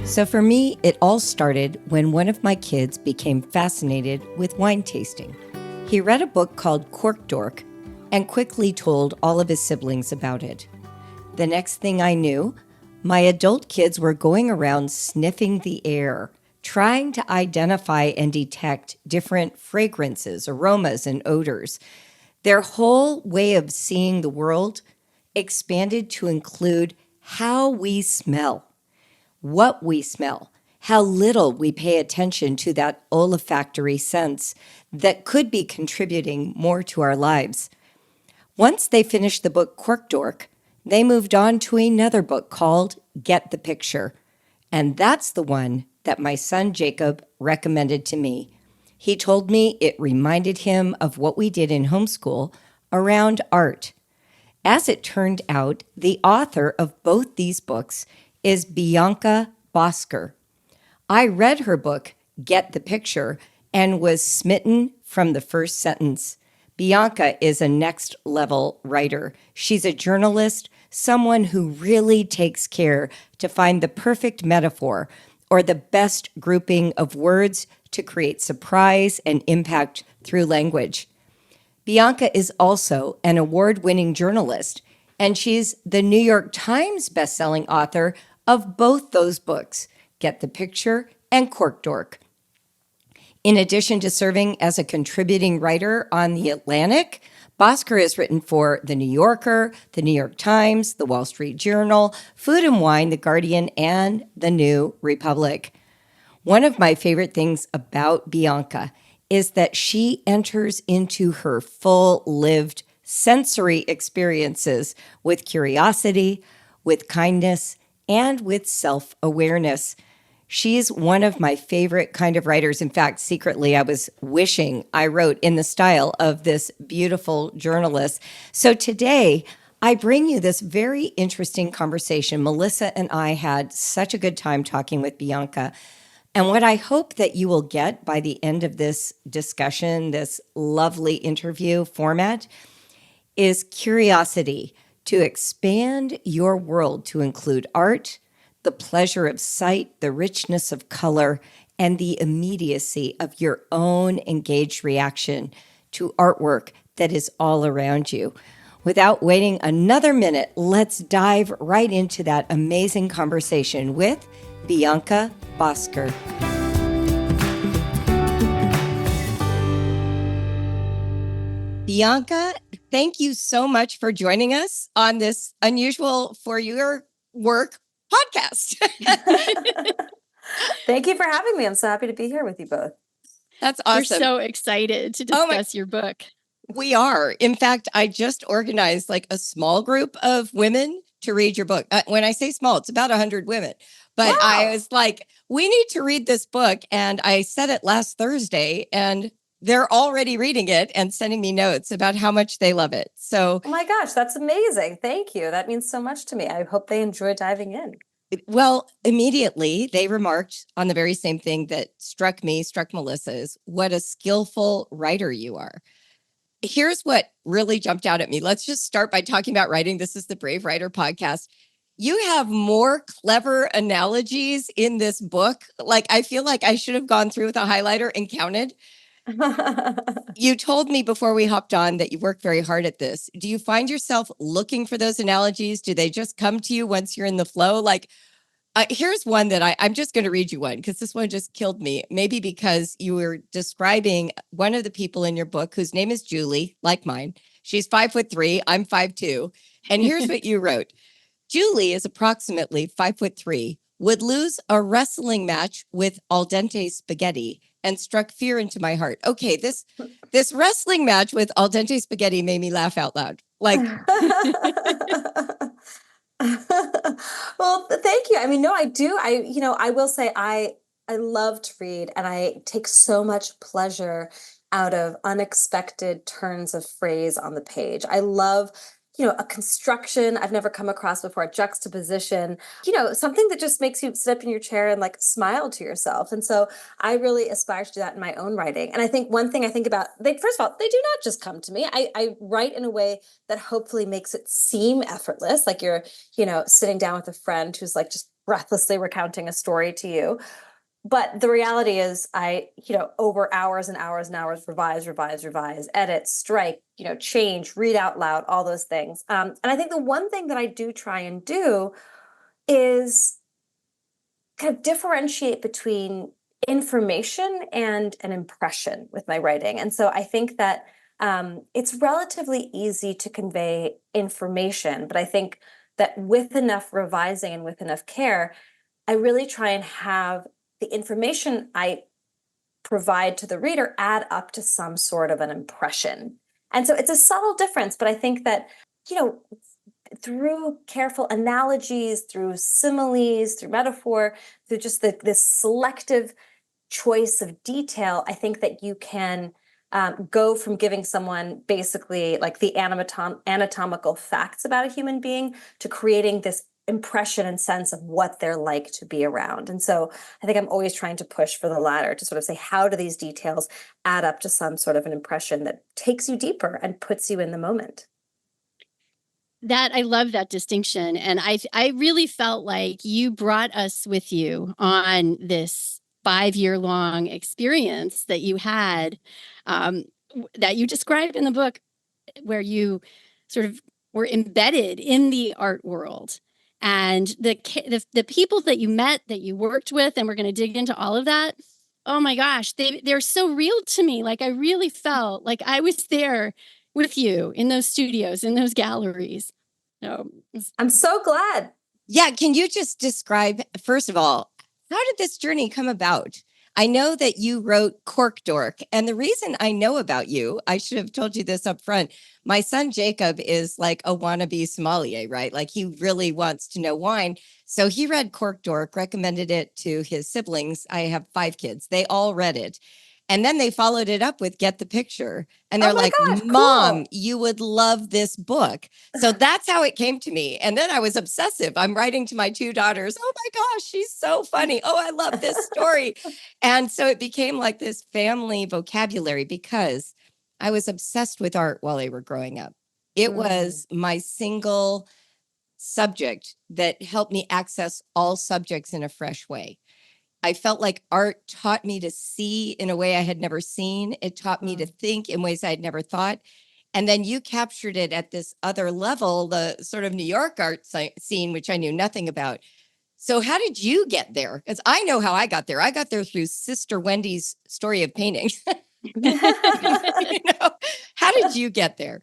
So for me, it all started when one of my kids became fascinated with wine tasting. He read a book called Cork Dork and quickly told all of his siblings about it. The next thing I knew, my adult kids were going around sniffing the air, trying to identify and detect different fragrances, aromas, and odors. Their whole way of seeing the world expanded to include how we smell, what we smell, how little we pay attention to that olfactory sense that could be contributing more to our lives. Once they finished the book Cork Dork, they moved on to another book called Get the Picture. And that's the one that my son Jacob recommended to me. He told me it reminded him of what we did in homeschool around art. As it turned out, the author of both these books is Bianca Bosker. I read her book, Get the Picture, and was smitten from the first sentence. Bianca is a next level writer. She's a journalist, someone who really takes care to find the perfect metaphor or the best grouping of words to create surprise and impact through language. Bianca is also an award-winning journalist, and she's the New York Times bestselling author of both those books, Get the Picture and Cork Dork. In addition to serving as a contributing writer on The Atlantic, Bosker has written for The New Yorker, The New York Times, The Wall Street Journal, Food and Wine, The Guardian, and The New Republic. One of my favorite things about Bianca is that she enters into her full lived sensory experiences with curiosity, with kindness, and with self-awareness. She's one of my favorite kind of writers. In fact, secretly, I was wishing I wrote in the style of this beautiful journalist. So today, I bring you this very interesting conversation. Melissa and I had such a good time talking with Bianca. And what I hope that you will get by the end of this discussion, this lovely interview format, is curiosity to expand your world to include art, the pleasure of sight, the richness of color, and the immediacy of your own engaged reaction to artwork that is all around you. Without waiting another minute, let's dive right into that amazing conversation with Bianca Bosker. Bianca, thank you so much for joining us on this unusual for your work podcast. Thank you for having me. I'm so happy to be here with you both. That's awesome. We're so excited to discuss your book. We are. In fact, I just organized like a small group of women to read your book. When I say small, it's about 100 women. But wow. I was like, we need to read this book. And I said it last Thursday, and they're already reading it and sending me notes about how much they love it. So, oh my gosh, that's amazing. Thank you. That means so much to me. I hope they enjoy diving in. Well, immediately they remarked on the very same thing that struck Melissa, is what a skillful writer you are. Here's what really jumped out at me. Let's just start by talking about writing. This is the Brave Writer podcast. You have more clever analogies in this book. Like, I feel like I should have gone through with a highlighter and counted. You told me before we hopped on that you work very hard at this. Do you find yourself looking for those analogies? Do they just come to you once you're in the flow? Like, here's one that I'm just going to read you one because this one just killed me. Maybe because you were describing one of the people in your book whose name is Julie, like mine. She's 5'3", I'm 5'2". And here's what you wrote. Julie is approximately 5'3", would lose a wrestling match with al dente spaghetti and struck fear into my heart. Okay, this wrestling match with al dente spaghetti made me laugh out loud. Like, well, thank you. I mean, no, I do. I will say I love to read, and I take so much pleasure out of unexpected turns of phrase on the page. I love, a construction I've never come across before, a juxtaposition, something that just makes you sit up in your chair and like smile to yourself. And so I really aspire to do that in my own writing. And I think one thing I think about, first of all, they do not just come to me. I write in a way that hopefully makes it seem effortless. Like you're, sitting down with a friend who's like just breathlessly recounting a story to you. But the reality is over hours and hours and hours, revise, edit, strike, change, read out loud, all those things. And I think the one thing that I do try and do is kind of differentiate between information and an impression with my writing. And so I think that it's relatively easy to convey information, but I think that with enough revising and with enough care, I really try and have the information I provide to the reader add up to some sort of an impression. And so it's a subtle difference, but I think that, you know, through careful analogies, through similes, through metaphor, through just this selective choice of detail, I think that you can go from giving someone basically like the anatomical facts about a human being to creating this impression and sense of what they're like to be around. And so I think I'm always trying to push for the latter, to sort of say, how do these details add up to some sort of an impression that takes you deeper and puts you in the moment? That I love that distinction. And I really felt like you brought us with you on this 5-year long experience that you had, that you described in the book, where you sort of were embedded in the art world. And the people that you met, that you worked with, and we're going to dig into all of that. Oh my gosh, they're so real to me. Like, I really felt like I was there with you in those studios, in those galleries. I'm so glad. Yeah. Can you just describe, first of all, how did this journey come about? I know that you wrote Cork Dork, and the reason I know about you, I should have told you this up front. My son Jacob is like a wannabe sommelier, right? Like, he really wants to know wine. So he read Cork Dork, recommended it to his siblings. I have 5 kids. They all read it. And then they followed it up with Get the Picture. And they're like, gosh, Mom, cool. you would love this book. So that's how it came to me. And then I was obsessive. I'm writing to my 2 daughters. Oh my gosh, she's so funny. Oh, I love this story. And so it became like this family vocabulary because I was obsessed with art while they were growing up. It was my single subject that helped me access all subjects in a fresh way. I felt like art taught me to see in a way I had never seen. It taught me to think in ways I had never thought. And then you captured it at this other level, the sort of New York art scene, which I knew nothing about. So how did you get there? Because I know how I got there. I got there through Sister Wendy's Story of Painting. How did you get there?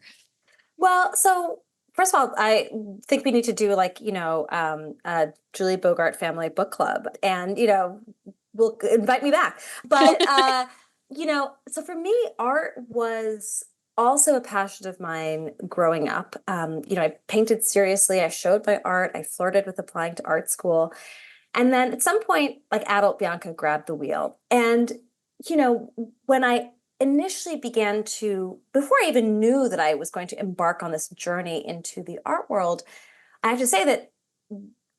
Well, so first of all, I think we need to do a Julie Bogart family book club, and will invite me back. But so for me, art was also a passion of mine growing up. I painted seriously. I showed my art. I flirted with applying to art school, and then at some point, like adult Bianca grabbed the wheel, and when I initially began to, before I even knew that I was going to embark on this journey into the art world, I have to say that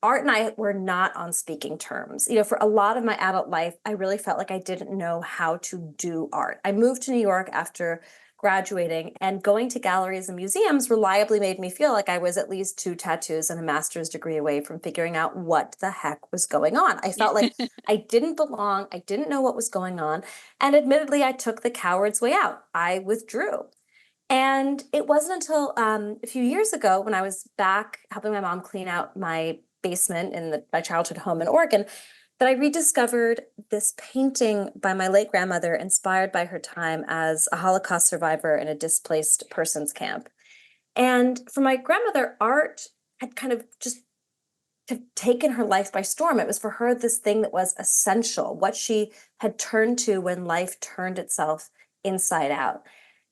art and I were not on speaking terms. For a lot of my adult life, I really felt like I didn't know how to do art. I moved to New York after graduating, and going to galleries and museums reliably made me feel like I was at least 2 tattoos and a master's degree away from figuring out what the heck was going on. I felt like I didn't belong. I didn't know what was going on. And admittedly, I took the coward's way out. I withdrew. And it wasn't until a few years ago, when I was back helping my mom clean out my basement in my childhood home in Oregon, that I rediscovered this painting by my late grandmother, inspired by her time as a Holocaust survivor in a displaced persons camp. And for my grandmother, art had kind of just taken her life by storm. It was for her this thing that was essential, what she had turned to when life turned itself inside out.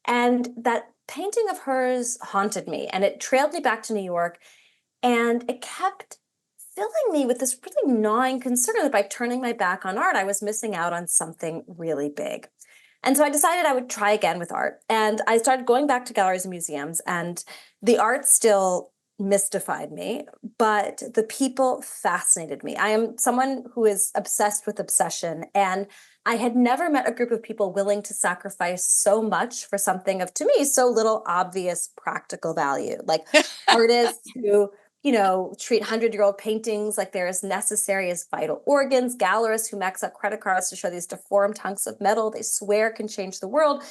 And that painting of hers haunted me, and it trailed me back to New York, and it kept filling me with this really gnawing concern that by turning my back on art, I was missing out on something really big. And so I decided I would try again with art. And I started going back to galleries and museums, and the art still mystified me, but the people fascinated me. I am someone who is obsessed with obsession, and I had never met a group of people willing to sacrifice so much for something of, to me, so little obvious practical value. Like artists who treat 100-year-old paintings like they're as necessary as vital organs. Gallerists who max out credit cards to show these deformed hunks of metal they swear can change the world.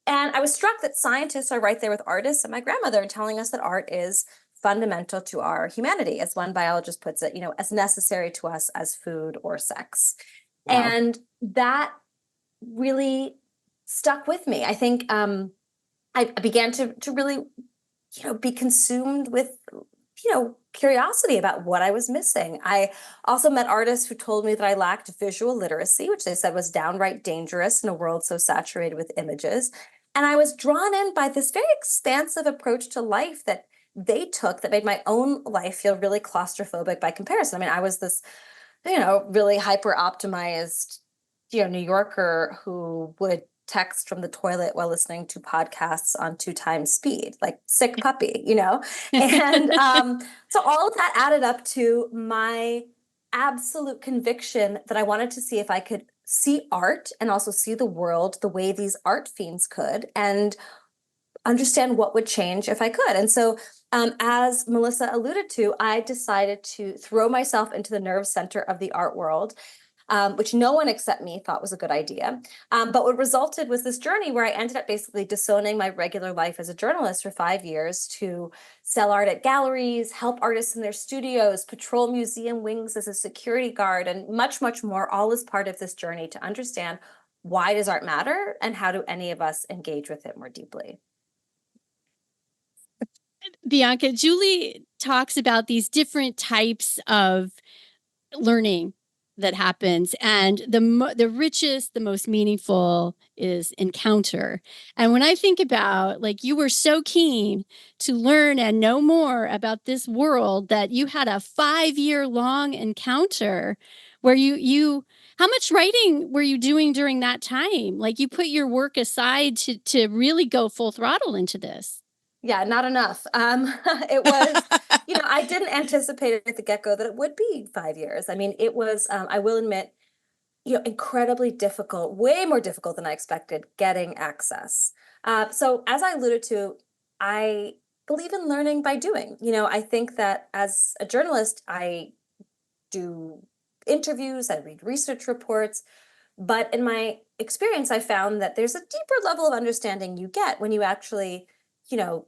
And I was struck that scientists are right there with artists and my grandmother telling us that art is fundamental to our humanity, as one biologist puts it, as necessary to us as food or sex. Wow. And that really stuck with me. I think I began to really, be consumed with, curiosity about what I was missing. I also met artists who told me that I lacked visual literacy, which they said was downright dangerous in a world so saturated with images. And I was drawn in by this very expansive approach to life that they took that made my own life feel really claustrophobic by comparison. I mean, I was this, really hyper optimized, New Yorker who would text from the toilet while listening to podcasts on 2 times speed, like sick puppy, And so all of that added up to my absolute conviction that I wanted to see if I could see art and also see the world the way these art fiends could, and understand what would change if I could. And so, as Melissa alluded to, I decided to throw myself into the nerve center of the art world, which no one except me thought was a good idea. But what resulted was this journey where I ended up basically disowning my regular life as a journalist for 5 years to sell art at galleries, help artists in their studios, patrol museum wings as a security guard, and much, much more, all as part of this journey to understand why does art matter and how do any of us engage with it more deeply. Bianca, Julie talks about these different types of learning that happens, and the richest, the most meaningful is encounter. And when I think about, like, you were so keen to learn and know more about this world that you had a 5-year long encounter where you how much writing were you doing during that time? Like, you put your work aside to really go full throttle into this. Yeah, not enough. It was, I didn't anticipate at the get-go that it would be 5 years. I mean, it was, I will admit, incredibly difficult, way more difficult than I expected, getting access. So as I alluded to, I believe in learning by doing. I think that as a journalist, I do interviews, I read research reports, but in my experience, I found that there's a deeper level of understanding you get when you actually, you know,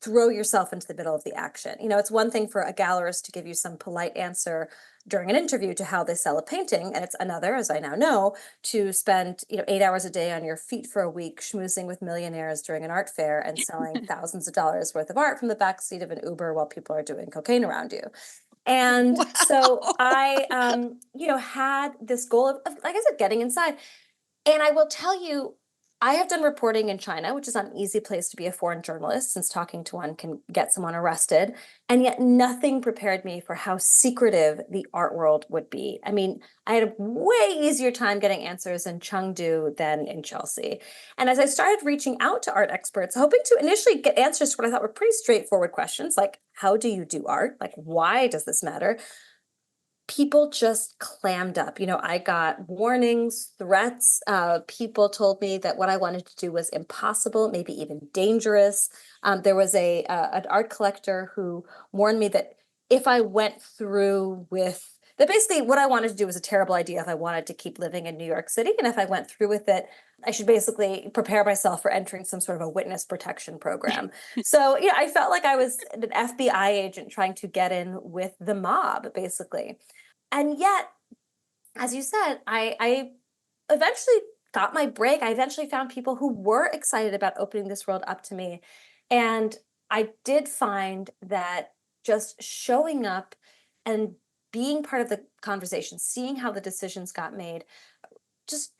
throw yourself into the middle of the action. It's one thing for a gallerist to give you some polite answer during an interview to how they sell a painting, and it's another, as I now know, to spend 8 hours a day on your feet for a week schmoozing with millionaires during an art fair and selling thousands of dollars worth of art from the backseat of an Uber while people are doing cocaine around you. And so I, had this goal of, like I said, getting inside. And I will tell you, I have done reporting in China, which is not an easy place to be a foreign journalist, since talking to one can get someone arrested. And yet nothing prepared me for how secretive the art world would be. I mean, I had a way easier time getting answers in Chengdu than in Chelsea. And as I started reaching out to art experts, hoping to initially get answers to what I thought were pretty straightforward questions, like, how do you do art? Like, why does this matter? People just clammed up. I got warnings, threats. People told me that what I wanted to do was impossible, maybe even dangerous. There was an art collector who warned me that if I went through with that, basically what I wanted to do was a terrible idea if I wanted to keep living in New York City. And if I went through with it, I should basically prepare myself for entering some sort of a witness protection program. So, yeah, I felt like I was an FBI agent trying to get in with the mob, basically. And yet, as you said, I eventually got my break. I eventually found people who were excited about opening this world up to me. And I did find that just showing up and being part of the conversation, seeing how the decisions got made, just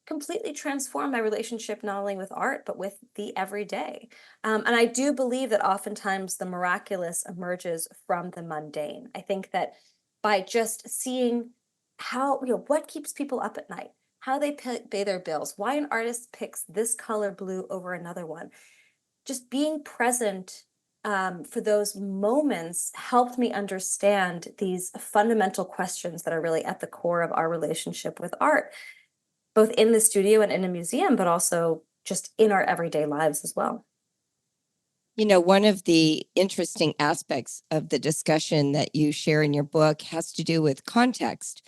completely transformed my relationship not only with art but with the everyday. And I do believe that oftentimes the miraculous emerges from the mundane. I think that by just seeing how, what keeps people up at night, how they pay their bills, why an artist picks this color blue over another one, just being present for those moments helped me understand these fundamental questions that are really at the core of our relationship with art, both in the studio and in a museum, but also just in our everyday lives as well. One of the interesting aspects of the discussion that you share in your book has to do with context,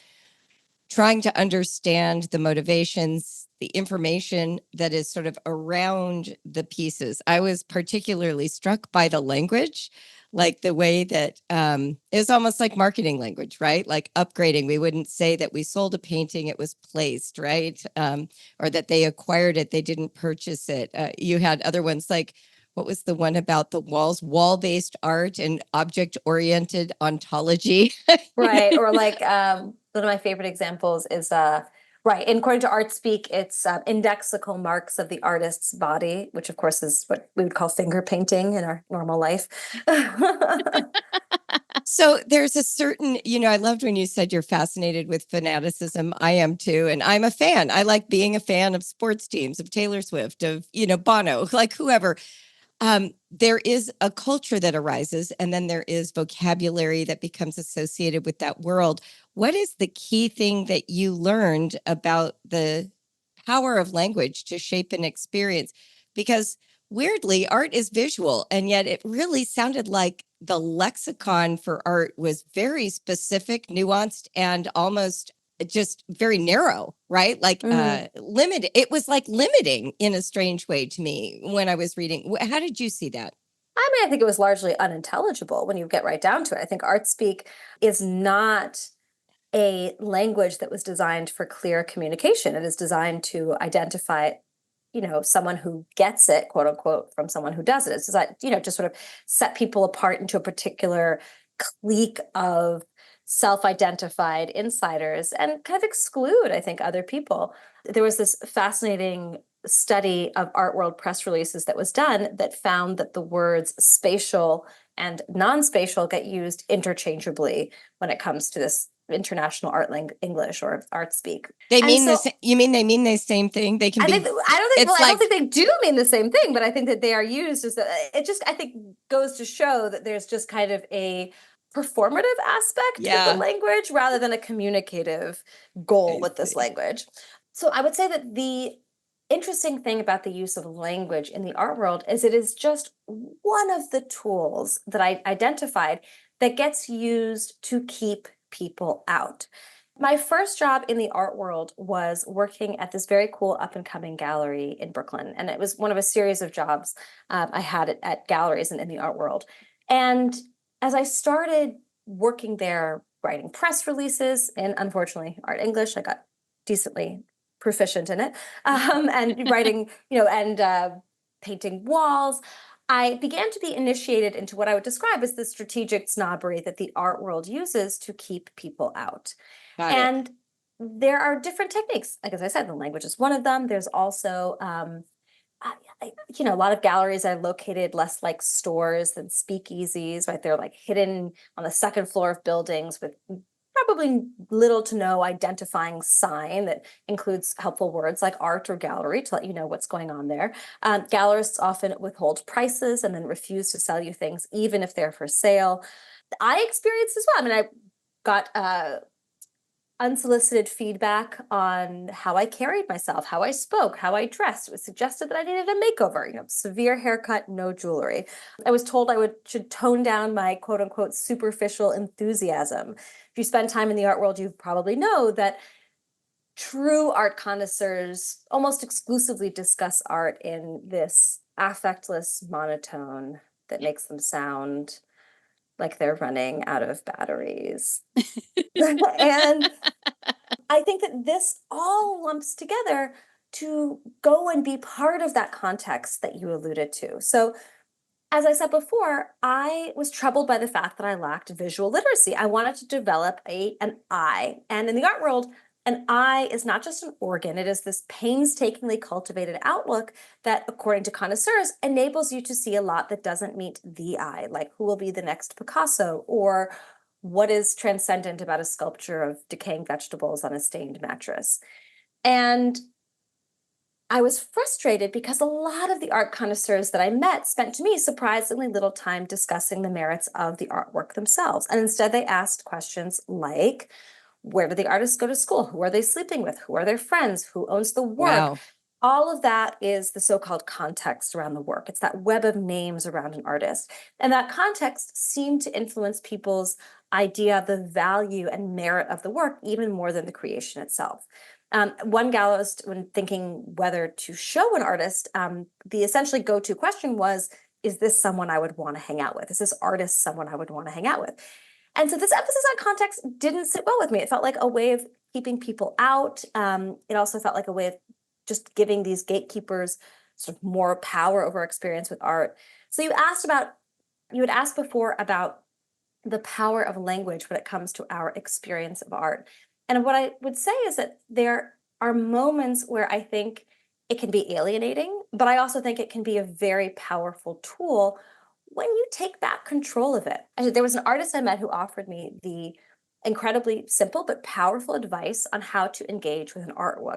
trying to understand the motivations, the information that is sort of around the pieces. I was particularly struck by the language, like the way that it was almost like marketing language, right? Like upgrading. We wouldn't say that we sold a painting, it was placed, right? Or that they acquired it, they didn't purchase it. You had other ones like, what was the one about the walls? Wall-based art and object-oriented ontology. Right. Or like one of my favorite examples is right. And according to ArtSpeak, it's indexical marks of the artist's body, which of course is what we would call finger painting in our normal life. So there's a certain, I loved when you said you're fascinated with fanaticism. I am too. And I'm a fan. I like being a fan of sports teams, of Taylor Swift, of, Bono, like whoever. There is a culture that arises, and then there is vocabulary that becomes associated with that world. What is the key thing that you learned about the power of language to shape an experience? Because weirdly, art is visual, and yet it really sounded like the lexicon for art was very specific, nuanced, and almost just very narrow, right? Like limited. It was like limiting in a strange way to me when I was reading. How did you see that? I mean, I think it was largely unintelligible when you get right down to it. I think ArtSpeak is not a language that was designed for clear communication. It is designed to identify, someone who gets it, quote unquote, from someone who doesn't. It's designed, to sort of set people apart into a particular clique of self-identified insiders and kind of exclude, I think, other people. There was this fascinating study of art world press releases that was done that found that the words spatial and non-spatial get used interchangeably when it comes to this international art English or art speak. They mean this. You mean they mean the same thing? They can I be. think I don't think they do mean the same thing, but I think that they are used as it just I think goes to show that there's just kind of a performative aspect with the language rather than a communicative goal with this language. So I would say that the interesting thing about the use of language in the art world is it is just one of the tools that I identified that gets used to keep people out. My first job in the art world was working at this very cool up and coming gallery in Brooklyn. And it was one of a series of jobs I had at galleries and in the art world. And as I started working there, writing press releases in, unfortunately, art English, I got decently proficient in it, and writing, and painting walls. I began to be initiated into what I would describe as the strategic snobbery that the art world uses to keep people out. And there are different techniques. Like, as I said, the language is one of them. There's also, a lot of galleries are located less like stores than speakeasies, right? They're like hidden on the second floor of buildings with probably little to no identifying sign that includes helpful words like art or gallery to let you know what's going on there. Gallerists often withhold prices and then refuse to sell you things, even if they're for sale. I experienced as well. I mean, I got unsolicited feedback on how I carried myself, how I spoke, how I dressed. It was suggested that I needed a makeover, severe haircut, no jewelry. I was told I should tone down my quote unquote superficial enthusiasm. If you spend time in the art world, you probably know that true art connoisseurs almost exclusively discuss art in this affectless monotone that makes them sound like they're running out of batteries. And I think that this all lumps together to go and be part of that context that you alluded to. So, as I said before, I was troubled by the fact that I lacked visual literacy. I wanted to develop an eye. And in the art world, an eye is not just an organ, it is this painstakingly cultivated outlook that, according to connoisseurs, enables you to see a lot that doesn't meet the eye, like who will be the next Picasso, or what is transcendent about a sculpture of decaying vegetables on a stained mattress. And I was frustrated because a lot of the art connoisseurs that I met spent, to me, surprisingly little time discussing the merits of the artwork themselves. And instead, they asked questions like, where do the artists go to school? Who are they sleeping with? Who are their friends? Who owns the work? Wow. all of that is the so-called context around the work. It's that web of names around an artist. And that context seemed to influence people's idea of the value and merit of the work even more than the creation itself. One gallerist, when thinking whether to show an artist, the essentially go-to question was, is this someone I would want to hang out with? Is this artist someone I would want to hang out with? And so this emphasis on context didn't sit well with me. It felt like a way of keeping people out. It also felt like a way of just giving these gatekeepers sort of more power over experience with art. So you had asked before about the power of language when it comes to our experience of art. And what I would say is that there are moments where I think it can be alienating, but I also think it can be a very powerful tool when you take back control of it. There was an artist I met who offered me the incredibly simple but powerful advice on how to engage with an artwork,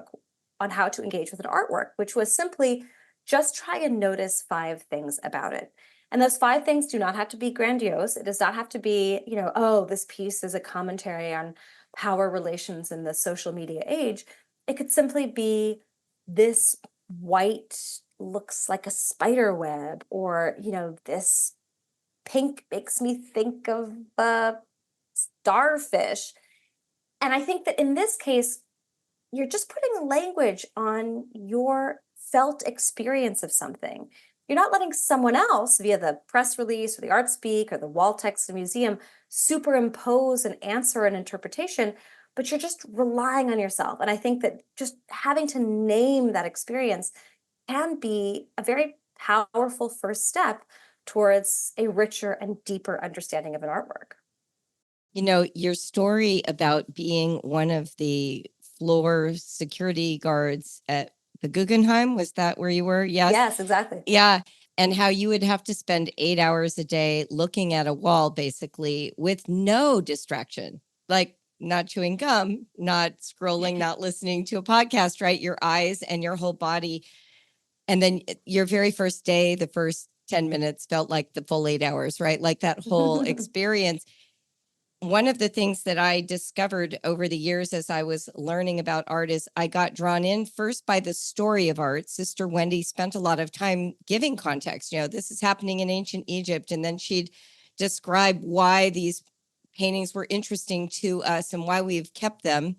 which was simply just try and notice 5 things about it. And those 5 things do not have to be grandiose. It does not have to be, oh, this piece is a commentary on power relations in the social media age. It could simply be this white looks like a spider web, or, this pink makes me think of a starfish. And I think that in this case, you're just putting language on your felt experience of something. You're not letting someone else, via the press release or the art speak or the wall text in a museum, superimpose an answer and interpretation, but you're just relying on yourself. And I think that just having to name that experience can be a very powerful first step towards a richer and deeper understanding of an artwork. Your story about being one of the floor security guards at the Guggenheim, was that where you were? Yes. Yes, exactly. Yeah. And how you would have to spend 8 hours a day looking at a wall, basically, with no distraction, like not chewing gum, not scrolling, not listening to a podcast, right? Your eyes and your whole body. And then your very first day, the first 10 minutes felt like the full 8 hours, right? Like that whole experience. One of the things that I discovered over the years as I was learning about art is I got drawn in first by the story of art. Sister Wendy spent a lot of time giving context. This is happening in ancient Egypt. And then she'd describe why these paintings were interesting to us and why we've kept them.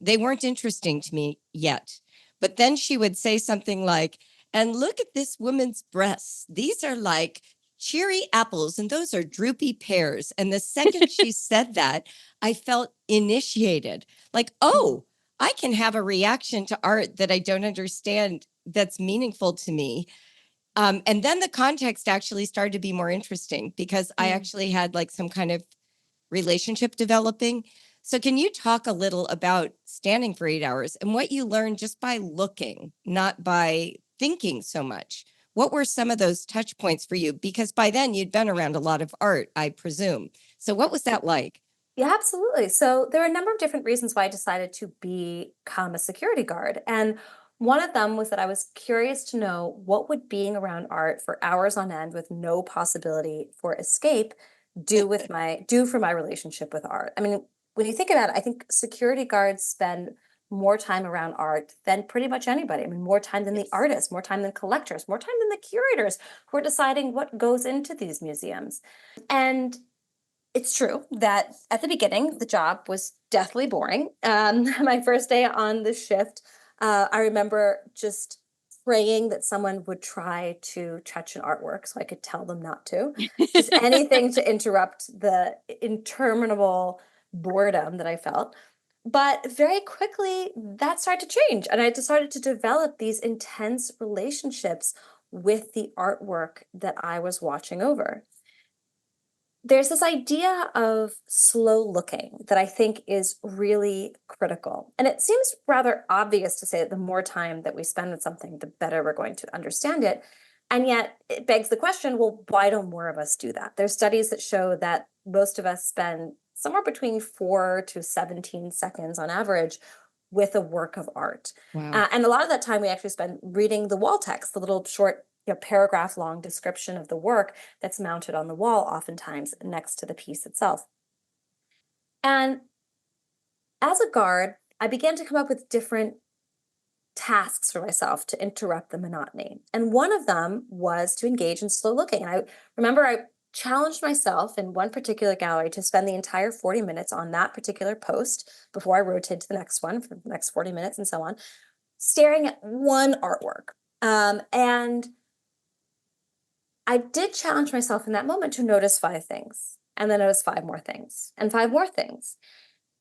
They weren't interesting to me yet. But then she would say something like, and look at this woman's breasts. These are like cherry apples, and those are droopy pears. And the second she said that, I felt initiated. Like, oh, I can have a reaction to art that I don't understand that's meaningful to me. And then the context actually started to be more interesting because I actually had like some kind of relationship developing. So can you talk a little about standing for 8 hours and what you learned just by looking, not by thinking so much? What were some of those touch points for you? Because by then you'd been around a lot of art, I presume. So what was that like? Yeah, absolutely. So there are a number of different reasons why I decided to become a security guard. And one of them was that I was curious to know what would being around art for hours on end with no possibility for escape do for my relationship with art. I mean, when you think about it, I think security guards spend more time around art than pretty much anybody. I mean, more time than the artists, more time than collectors, more time than the curators who are deciding what goes into these museums. And it's true that at the beginning, the job was deathly boring. My first day on the shift, I remember just praying that someone would try to touch an artwork so I could tell them not to. Just anything to interrupt the interminable boredom that I felt. But very quickly, that started to change. And I started to develop these intense relationships with the artwork that I was watching over. There's this idea of slow looking that I think is really critical. And it seems rather obvious to say that the more time that we spend with something, the better we're going to understand it. And yet it begs the question, well, why don't more of us do that? There's studies that show that most of us spend somewhere between 4 to 17 seconds on average with a work of art. Wow. And a lot of that time we actually spend reading the wall text, the little short paragraph long description of the work that's mounted on the wall, oftentimes next to the piece itself. And as a guard, I began to come up with different tasks for myself to interrupt the monotony. And one of them was to engage in slow looking. And I remember I challenged myself in one particular gallery to spend the entire 40 minutes on that particular post before I rotate to the next one for the next 40 minutes and so on, staring at one artwork. And I did challenge myself in that moment to notice 5 things, and then notice 5 more things and 5 more things.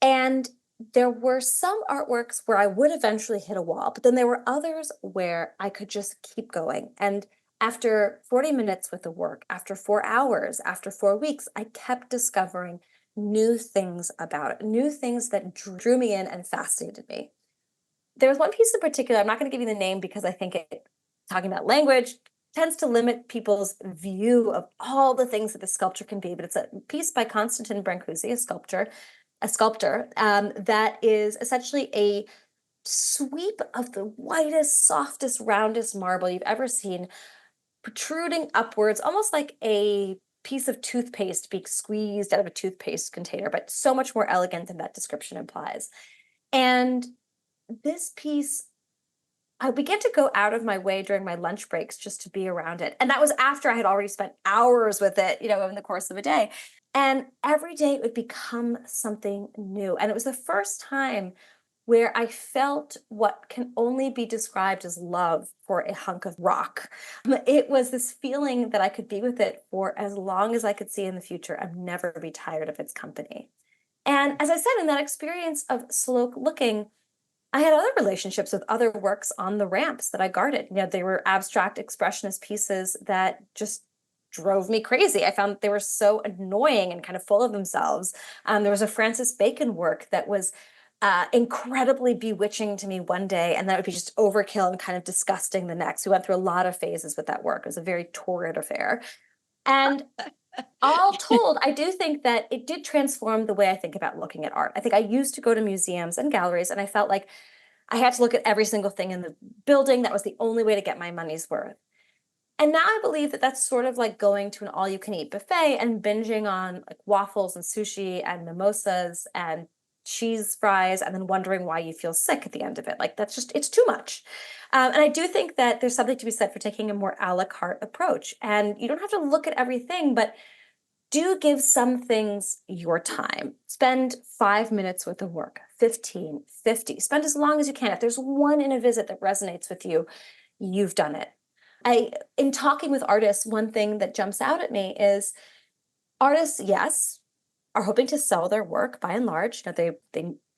And there were some artworks where I would eventually hit a wall, but then there were others where I could just keep going. And after 40 minutes with the work, after 4 hours, after 4 weeks, I kept discovering new things about it, new things that drew me in and fascinated me. There was one piece in particular, I'm not going to give you the name because I think talking about language tends to limit people's view of all the things that the sculpture can be, but it's a piece by Konstantin Brancusi, a sculptor that is essentially a sweep of the whitest, softest, roundest marble you've ever seen, protruding upwards, almost like a piece of toothpaste being squeezed out of a toothpaste container, but so much more elegant than that description implies. And this piece, I began to go out of my way during my lunch breaks just to be around it. And that was after I had already spent hours with it, in the course of a day. And every day it would become something new. And it was the first time where I felt what can only be described as love for a hunk of rock. It was this feeling that I could be with it for as long as I could see in the future and never be tired of its company. And as I said, in that experience of slow looking, I had other relationships with other works on the ramps that I guarded. They were abstract expressionist pieces that just drove me crazy. I found they were so annoying and kind of full of themselves. There was a Francis Bacon work that was incredibly bewitching to me one day, and that would be just overkill and kind of disgusting the next. We went through a lot of phases with that work. It was a very torrid affair. And all told, I do think that it did transform the way I think about looking at art. I think I used to go to museums and galleries, and I felt like I had to look at every single thing in the building. That was the only way to get my money's worth. And now I believe that that's sort of like going to an all-you-can-eat buffet and binging on like waffles and sushi and mimosas and cheese fries, and then wondering why you feel sick at the end of it. Like it's too much. And I do think that there's something to be said for taking a more a la carte approach. And you don't have to look at everything, but do give some things your time. Spend 5 minutes with the work, 15, 50. Spend as long as you can. If there's one in a visit that resonates with you, you've done it. In talking with artists, one thing that jumps out at me is artists, yes, are hoping to sell their work by and large. They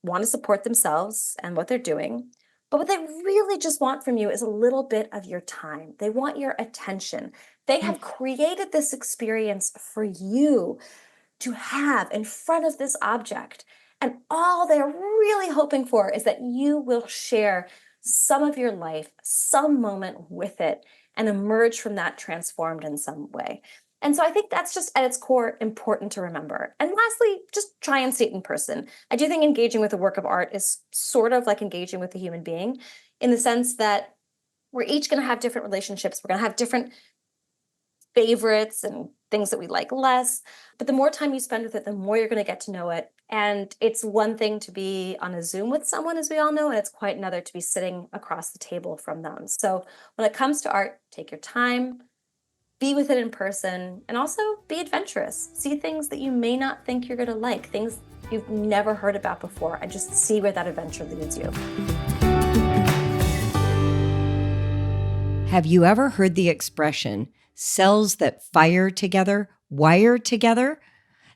want to support themselves and what they're doing. But what they really just want from you is a little bit of your time. They want your attention. They have created this experience for you to have in front of this object. And all they're really hoping for is that you will share some of your life, some moment with it, and emerge from that transformed in some way. And so I think that's just at its core important to remember. And lastly, just try and see it in person. I do think engaging with a work of art is sort of like engaging with a human being, in the sense that we're each going to have different relationships. We're going to have different favorites and things that we like less. But the more time you spend with it, the more you're going to get to know it. And it's one thing to be on a Zoom with someone, as we all know, and it's quite another to be sitting across the table from them. So when it comes to art, take your time, be with it in person, and also be adventurous. See things that you may not think you're going to like, things you've never heard about before, and just see where that adventure leads you. Have you ever heard the expression, cells that fire together, wire together?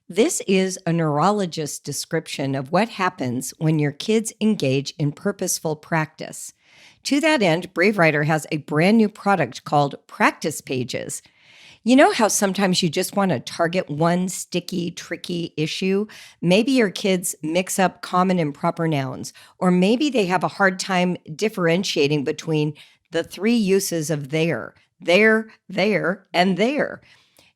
This is a neurologist's description of what happens when your kids engage in purposeful practice. To that end, Brave Writer has a brand new product called Practice Pages. You know how sometimes you just want to target one sticky, tricky issue? Maybe your kids mix up common and proper nouns, or maybe they have a hard time differentiating between the 3 uses of there, and there.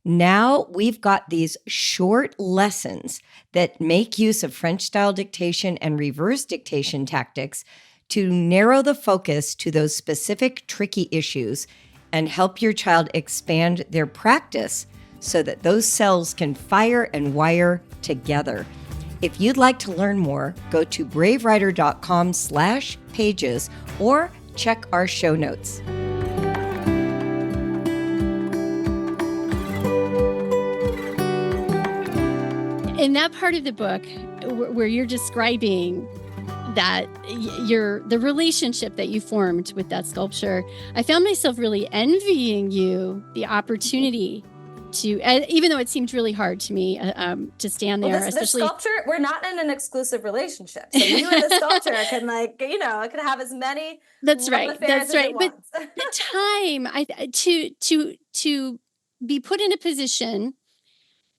Now we've got these short lessons that make use of French-style dictation and reverse dictation tactics to narrow the focus to those specific tricky issues and help your child expand their practice so that those cells can fire and wire together. If you'd like to learn more, go to bravewriter.com/pages or check our show notes. In that part of the book where you're describing that the relationship that you formed with that sculpture, I found myself really envying you the opportunity to, even though it seemed really hard to me to stand there, the sculpture, we're not in an exclusive relationship, so you and the sculpture can can have as many that's love right affairs that's right as it wants. But the time to be put in a position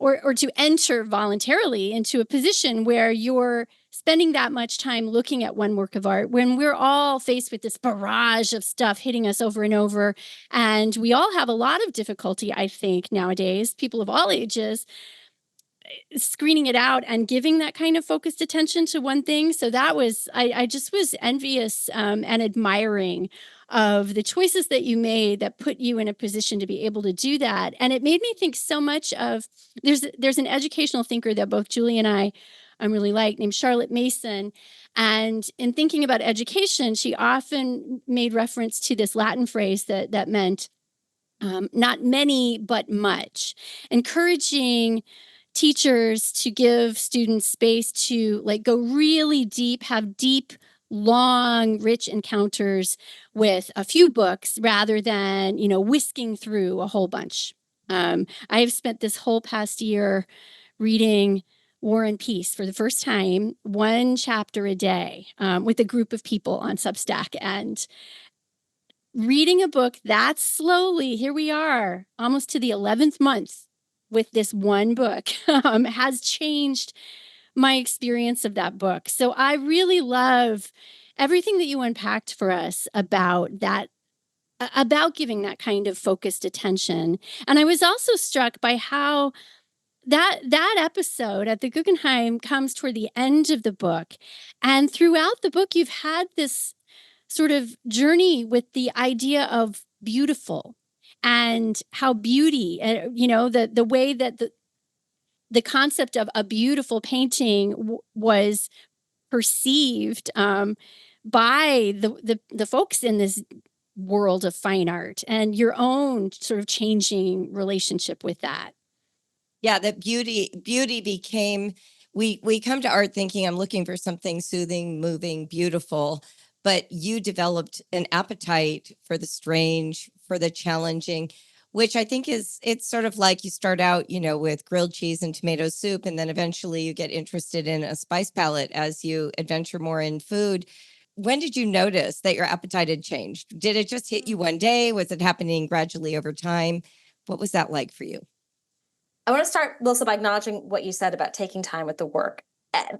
or to enter voluntarily into a position where you're spending that much time looking at one work of art, when we're all faced with this barrage of stuff hitting us over and over. And we all have a lot of difficulty, I think, nowadays, people of all ages, screening it out and giving that kind of focused attention to one thing. So that was, I just was envious and admiring of the choices that you made that put you in a position to be able to do that. And it made me think so much of, there's an educational thinker that both Julie and I really like, named Charlotte Mason. And in thinking about education, she often made reference to this Latin phrase that meant not many, but much, encouraging teachers to give students space to go really deep, have deep, long, rich encounters with a few books rather than, whisking through a whole bunch. I have spent this whole past year reading War and Peace for the first time, one chapter a day, with a group of people on Substack. And reading a book that slowly, here we are, almost to the 11th month with this one book, has changed my experience of that book. So I really love everything that you unpacked for us about that, about giving that kind of focused attention. And I was also struck by how that episode at the Guggenheim comes toward the end of the book. And throughout the book, you've had this sort of journey with the idea of beautiful and how beauty, the way that the concept of a beautiful painting was perceived by the folks in this world of fine art, and your own sort of changing relationship with that. Yeah, that beauty became, we come to art thinking I'm looking for something soothing, moving, beautiful, but you developed an appetite for the strange, for the challenging, which I think it's sort of like you start out, with grilled cheese and tomato soup, and then eventually you get interested in a spice palette as you adventure more in food. When did you notice that your appetite had changed? Did it just hit you one day? Was it happening gradually over time? What was that like for you? I want to start, Melissa, by acknowledging what you said about taking time with the work.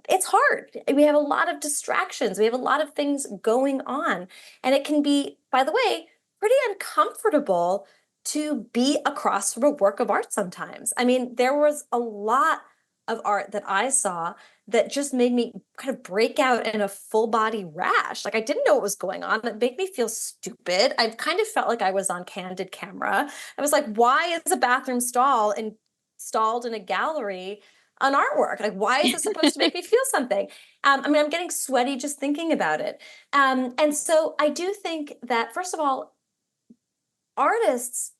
It's hard. We have a lot of distractions. We have a lot of things going on. And it can be, by the way, pretty uncomfortable to be across from a work of art sometimes. I mean, there was a lot of art that I saw that just made me kind of break out in a full body rash. Like, I didn't know what was going on. It made me feel stupid. I kind of felt like I was on candid camera. I was like, why is a bathroom stall installed in a gallery an artwork? Like, why is this supposed to make me feel something? I'm getting sweaty just thinking about it. And so I do think that, first of all, artists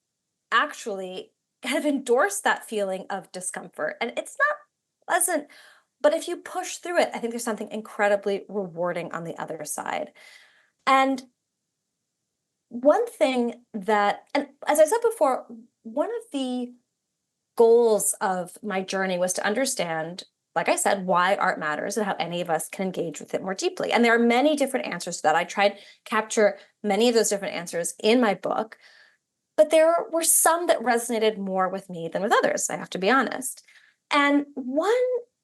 actually kind of endorse that feeling of discomfort. And it's not pleasant, but if you push through it, I think there's something incredibly rewarding on the other side. And one thing that, and as I said before, one of the goals of my journey was to understand, like I said, why art matters and how any of us can engage with it more deeply. And there are many different answers to that. I tried to capture many of those different answers in my book, but there were some that resonated more with me than with others, I have to be honest. And one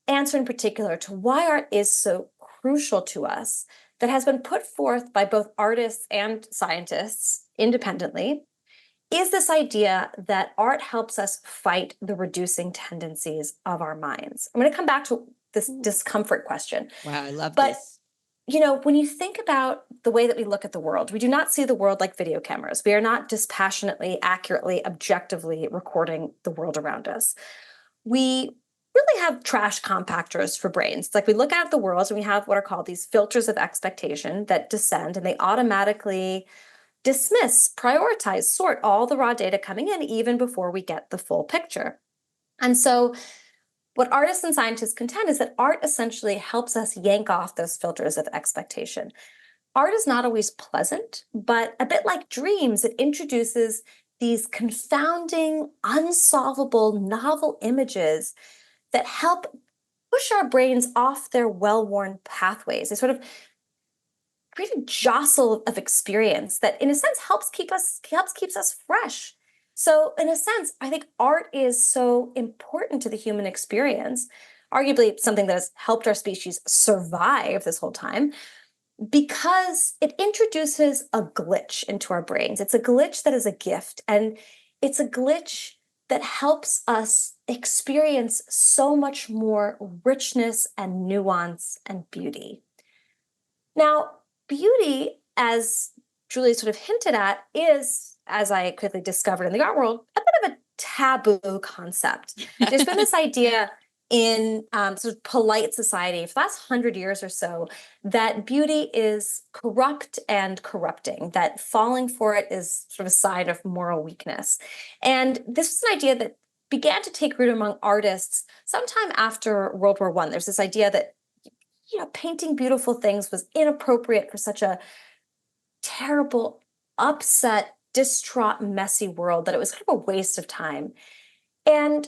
answer in particular to why art is so crucial to us, that has been put forth by both artists and scientists independently, is this idea that art helps us fight the reducing tendencies of our minds. I'm going to come back to this discomfort question. Wow, I love But this. when you think about the way that we look at the world, we do not see the world like video cameras. We are not dispassionately, accurately, objectively recording the world around us. We really have trash compactors for brains. It's like we look out at the world and we have what are called these filters of expectation that descend, and they automatically dismiss, prioritize, sort all the raw data coming in even before we get the full picture. And so what artists and scientists contend is that art essentially helps us yank off those filters of expectation. Art is not always pleasant, but a bit like dreams, it introduces these confounding, unsolvable, novel images that help push our brains off their well-worn pathways. They sort of create a jostle of experience that, in a sense, keeps us fresh. So, in a sense, I think art is so important to the human experience, arguably something that has helped our species survive this whole time, because it introduces a glitch into our brains. It's a glitch that is a gift, and it's a glitch that helps us experience so much more richness and nuance and beauty. Now, beauty, as Julie sort of hinted at, is, as I quickly discovered in the art world, a bit of a taboo concept. There's been this idea in sort of polite society for the last 100 years or so that beauty is corrupt and corrupting, that falling for it is sort of a sign of moral weakness. And this is an idea that began to take root among artists sometime after World War I. There's this idea that painting beautiful things was inappropriate for such a terrible, upset, distraught, messy world, that it was kind of a waste of time. And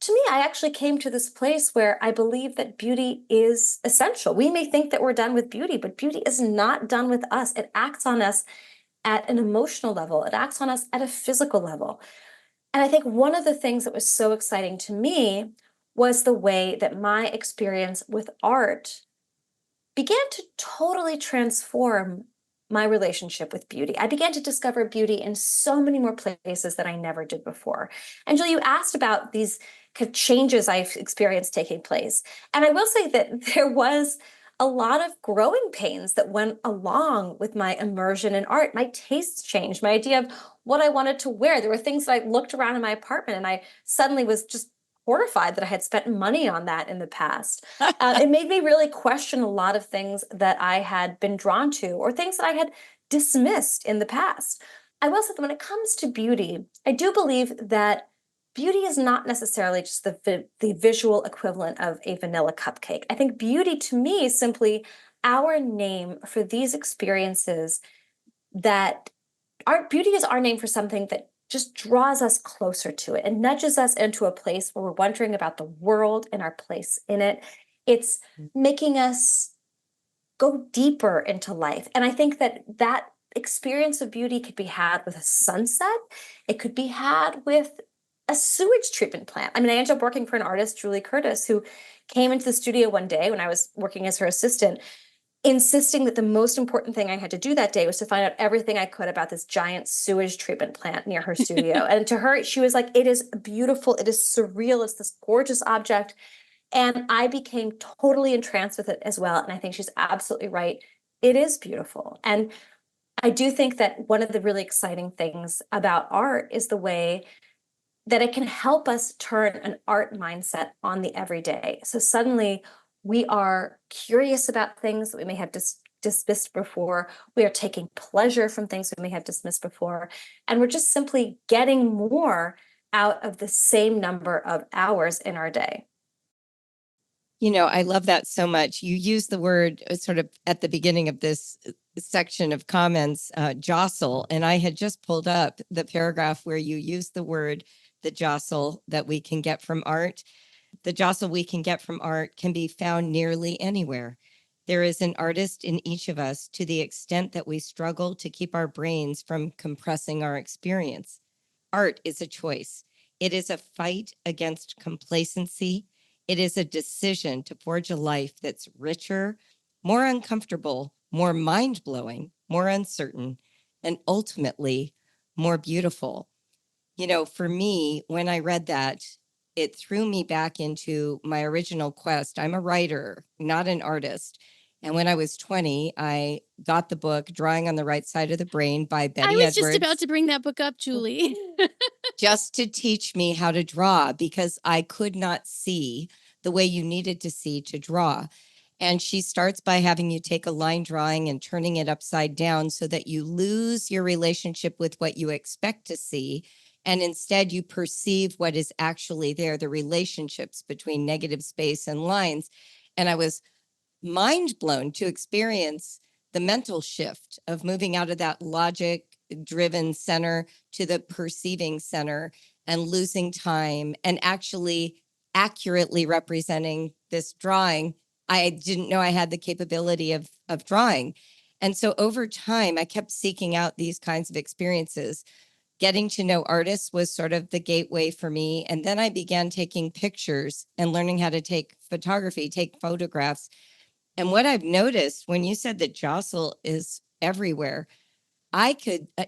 to me, I actually came to this place where I believe that beauty is essential. We may think that we're done with beauty, but beauty is not done with us. It acts on us at an emotional level, it acts on us at a physical level. And I think one of the things that was so exciting to me was the way that my experience with art began to totally transform my relationship with beauty. I began to discover beauty in so many more places that I never did before. And Julie, you asked about these kind of changes I've experienced taking place. And I will say that there was a lot of growing pains that went along with my immersion in art. My tastes changed, my idea of what I wanted to wear. There were things that I looked around in my apartment and I suddenly was just horrified that I had spent money on that in the past. It made me really question a lot of things that I had been drawn to or things that I had dismissed in the past. I will say that when it comes to beauty, I do believe that beauty is not necessarily just the visual equivalent of a vanilla cupcake. I think beauty to me is simply our name for these experiences that our beauty is our name for something that just draws us closer to it and nudges us into a place where we're wondering about the world and our place in it. It's making us go deeper into life. And I think that that experience of beauty could be had with a sunset. It could be had with a sewage treatment plant. I mean, I ended up working for an artist, Julie Curtis, who came into the studio one day when I was working as her assistant, insisting that the most important thing I had to do that day was to find out everything I could about this giant sewage treatment plant near her studio. And to her, she was like, it is beautiful. It is surreal. It's this gorgeous object. And I became totally entranced with it as well. And I think she's absolutely right. It is beautiful. And I do think that one of the really exciting things about art is the way that it can help us turn an art mindset on the everyday. So suddenly we are curious about things that we may have dismissed before. We are taking pleasure from things we may have dismissed before. And we're just simply getting more out of the same number of hours in our day. I love that so much. You use the word sort of at the beginning of this section of comments, jostle. And I had just pulled up the paragraph where you use the word, the jostle that we can get from art. The jostle we can get from art can be found nearly anywhere. There is an artist in each of us to the extent that we struggle to keep our brains from compressing our experience. Art is a choice. It is a fight against complacency. It is a decision to forge a life that's richer, more uncomfortable, more mind-blowing, more uncertain, and ultimately more beautiful. For me, when I read that, it threw me back into my original quest. I'm a writer, not an artist. And when I was 20, I got the book Drawing on the Right Side of the Brain by Betty Edwards. I was just about to bring that book up, Julie. Just to teach me how to draw, because I could not see the way you needed to see to draw. And she starts by having you take a line drawing and turning it upside down so that you lose your relationship with what you expect to see. And instead you perceive what is actually there, the relationships between negative space and lines. And I was mind blown to experience the mental shift of moving out of that logic driven center to the perceiving center and losing time and actually accurately representing this drawing. I didn't know I had the capability of drawing. And so over time, I kept seeking out these kinds of experiences. Getting to know artists was sort of the gateway for me. And then I began taking pictures and learning how to take photography, take photographs. And what I've noticed when you said that jostle is everywhere,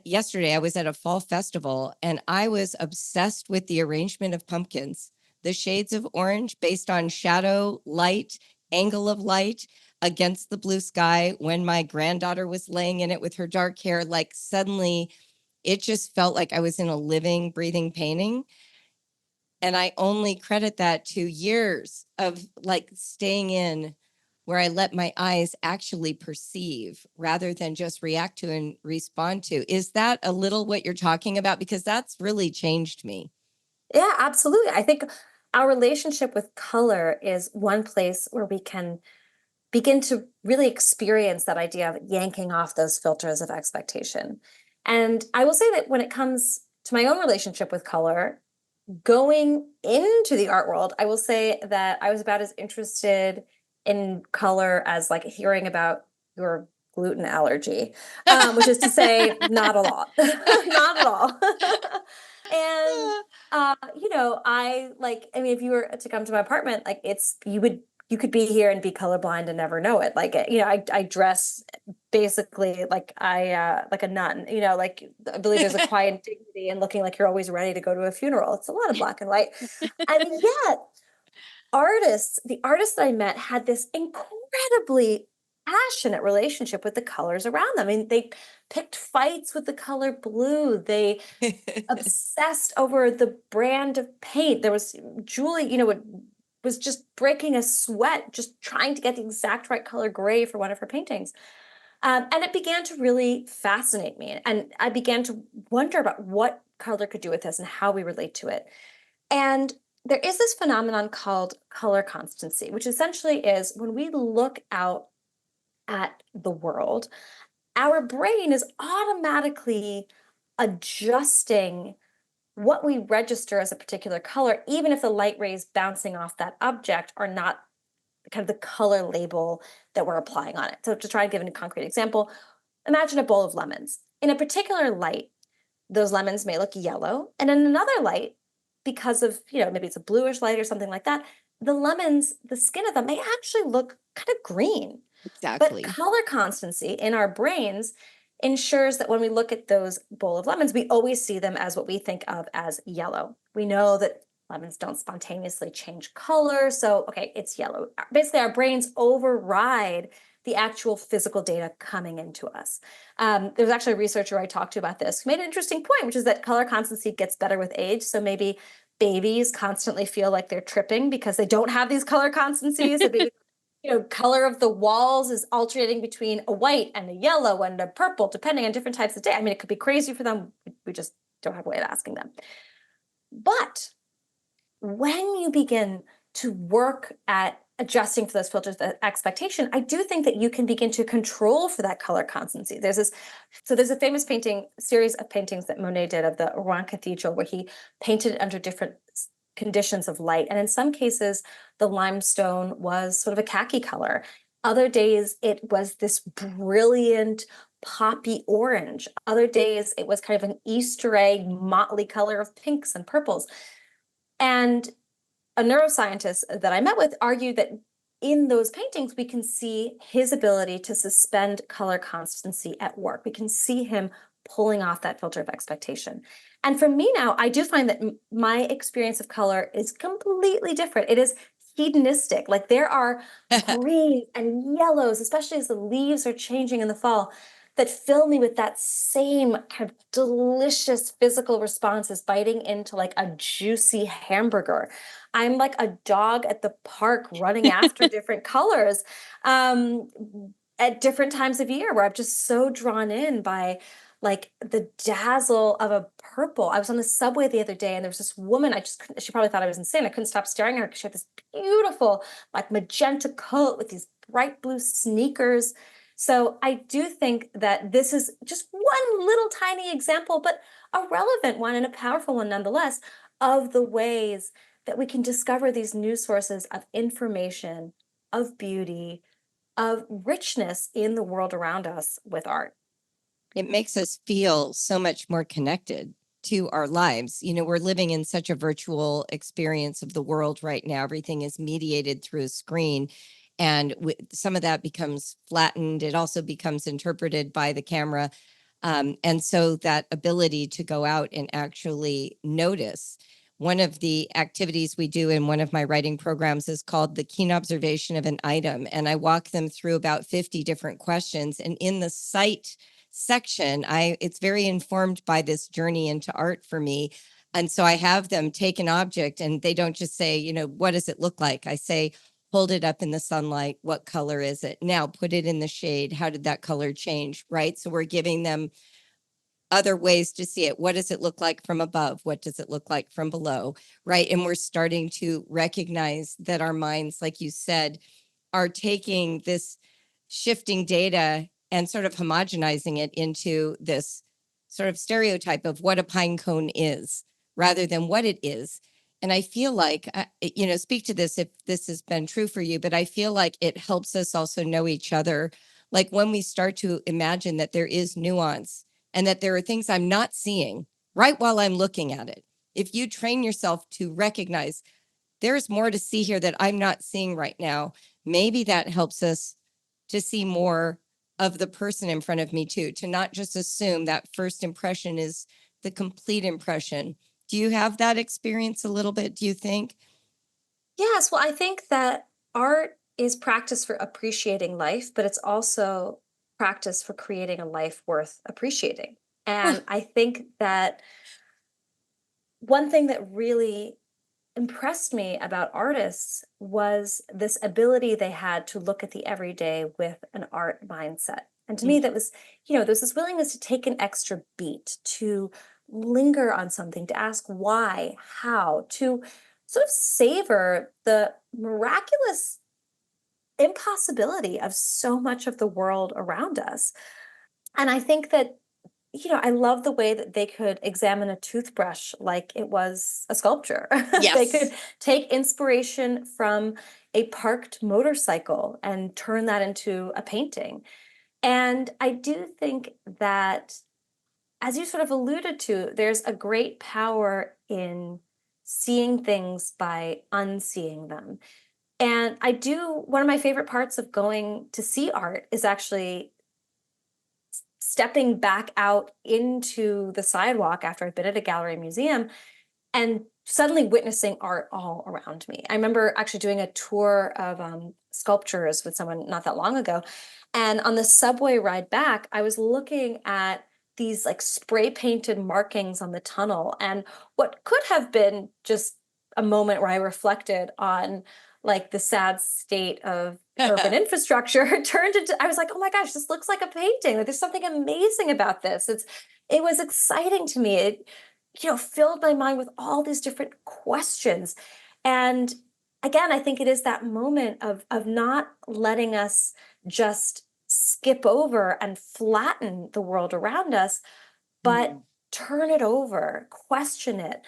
yesterday I was at a fall festival and I was obsessed with the arrangement of pumpkins, the shades of orange based on shadow, light, angle of light against the blue sky. When my granddaughter was laying in it with her dark hair, like suddenly it just felt like I was in a living, breathing painting. And I only credit that to years of like staying in where I let my eyes actually perceive rather than just react to and respond to. Is that a little what you're talking about? Because that's really changed me. Yeah, absolutely. I think our relationship with color is one place where we can begin to really experience that idea of yanking off those filters of expectation. And I will say that when it comes to my own relationship with color, going into the art world, I will say that I was about as interested in color as like hearing about your gluten allergy, which is to say, not a lot, not at all. And I mean, if you were to come to my apartment, like you could be here and be colorblind and never know it. Like, I dress basically like a nun, like I believe there's a quiet dignity in looking like you're always ready to go to a funeral. It's a lot of black and white. And yet the artists that I met had this incredibly passionate relationship with the colors around them. I mean, they picked fights with the color blue. They obsessed over the brand of paint. There was Julie, was just breaking a sweat, just trying to get the exact right color gray for one of her paintings. And it began to really fascinate me. And I began to wonder about what color could do with us and how we relate to it. And there is this phenomenon called color constancy, which essentially is when we look out at the world, our brain is automatically adjusting what we register as a particular color, even if the light rays bouncing off that object are not kind of the color label that we're applying on it. So to try and give a concrete example, imagine a bowl of lemons. In a particular light, those lemons may look yellow, and in another light, because of, maybe it's a bluish light or something like that, the lemons, the skin of them may actually look kind of green. Exactly. But color constancy in our brains ensures that when we look at those bowl of lemons, we always see them as what we think of as yellow. We know that lemons don't spontaneously change color. So, okay, it's yellow. Basically, our brains override the actual physical data coming into us. There's actually a researcher I talked to about this who made an interesting point, which is that color constancy gets better with age. So maybe babies constantly feel like they're tripping because they don't have these color constancies. So maybe color of the walls is alternating between a white and a yellow and a purple, depending on different types of day. I mean, it could be crazy for them. We just don't have a way of asking them. But when you begin to work at adjusting for those filters of expectation, I do think that you can begin to control for that color constancy. There's a famous series of paintings that Monet did of the Rouen Cathedral, where he painted it under different conditions of light. And in some cases, the limestone was sort of a khaki color. Other days, it was this brilliant poppy orange. Other days, it was kind of an Easter egg motley color of pinks and purples. And a neuroscientist that I met with argued that in those paintings, we can see his ability to suspend color constancy at work. We can see him pulling off that filter of expectation. And for me now, I do find that my experience of color is completely different. It is hedonistic. Like there are greens and yellows, especially as the leaves are changing in the fall, that fill me with that same kind of delicious physical response as biting into like a juicy hamburger. I'm like a dog at the park running after different colors um, at different times of year, where I'm just so drawn in by like the dazzle of a purple. I was on the subway the other day and there was this woman, she probably thought I was insane. I couldn't stop staring at her because she had this beautiful like magenta coat with these bright blue sneakers. So I do think that this is just one little tiny example, but a relevant one and a powerful one nonetheless, of the ways that we can discover these new sources of information, of beauty, of richness in the world around us with art. It makes us feel so much more connected to our lives. You know, we're living in such a virtual experience of the world right now. Everything is mediated through a screen, and some of that becomes flattened. It also becomes interpreted by the camera. And so that ability to go out and actually notice. One of the activities we do in one of my writing programs is called the keen observation of an item. And I walk them through about 50 different questions. And in the sight section, it's very informed by this journey into art for me. And so I have them take an object and they don't just say, you know, what does it look like? I say, hold it up in the sunlight. What color is it? Now put it in the shade. How did that color change? Right. So we're giving them other ways to see it. What does it look like from above? What does it look like from below? Right. And we're starting to recognize that our minds, like you said, are taking this shifting data and sort of homogenizing it into this sort of stereotype of what a pine cone is rather than what it is. And I feel like, you know, speak to this if this has been true for you, but I feel like it helps us also know each other. Like when we start to imagine that there is nuance and that there are things I'm not seeing right while I'm looking at it. If you train yourself to recognize there's more to see here that I'm not seeing right now, maybe that helps us to see more of the person in front of me too, to not just assume that first impression is the complete impression. Do you have that experience a little bit, do you think? Yes, well, I think that art is practice for appreciating life, but it's also practice for creating a life worth appreciating. And I think that one thing that really impressed me about artists was this ability they had to look at the everyday with an art mindset. And to me, that was, there's this willingness to take an extra beat, to linger on something, to ask why, how, to sort of savor the miraculous impossibility of so much of the world around us. And I think that I love the way that they could examine a toothbrush like it was a sculpture. They could Yes. take inspiration from a parked motorcycle and turn that into a painting. And I do think that, as you sort of alluded to, there's a great power in seeing things by unseeing them. And one of my favorite parts of going to see art is actually stepping back out into the sidewalk after I've been at a gallery museum and suddenly witnessing art all around me. I remember actually doing a tour of sculptures with someone not that long ago. And on the subway ride back, I was looking at these like spray painted markings on the tunnel. And what could have been just a moment where I reflected on like the sad state of urban infrastructure turned into, I was like, oh my gosh, this looks like a painting. Like there's something amazing about this. It was exciting to me. It, filled my mind with all these different questions. And again, I think it is that moment of not letting us just skip over and flatten the world around us, but turn it over, question it,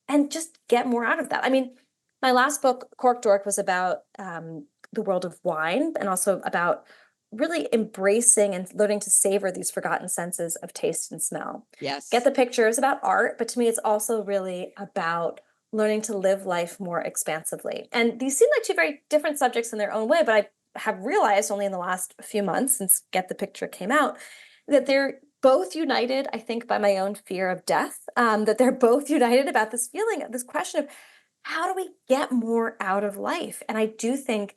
and just get more out of that. I mean, my last book, Cork Dork, was about the world of wine and also about really embracing and learning to savor these forgotten senses of taste and smell. Yes. Get the Picture is about art, but to me, it's also really about learning to live life more expansively. And these seem like two very different subjects in their own way, but I have realized only in the last few months since Get the Picture came out that they're both united, I think, by my own fear of death, that they're both united about this feeling, this question of how do we get more out of life? And I do think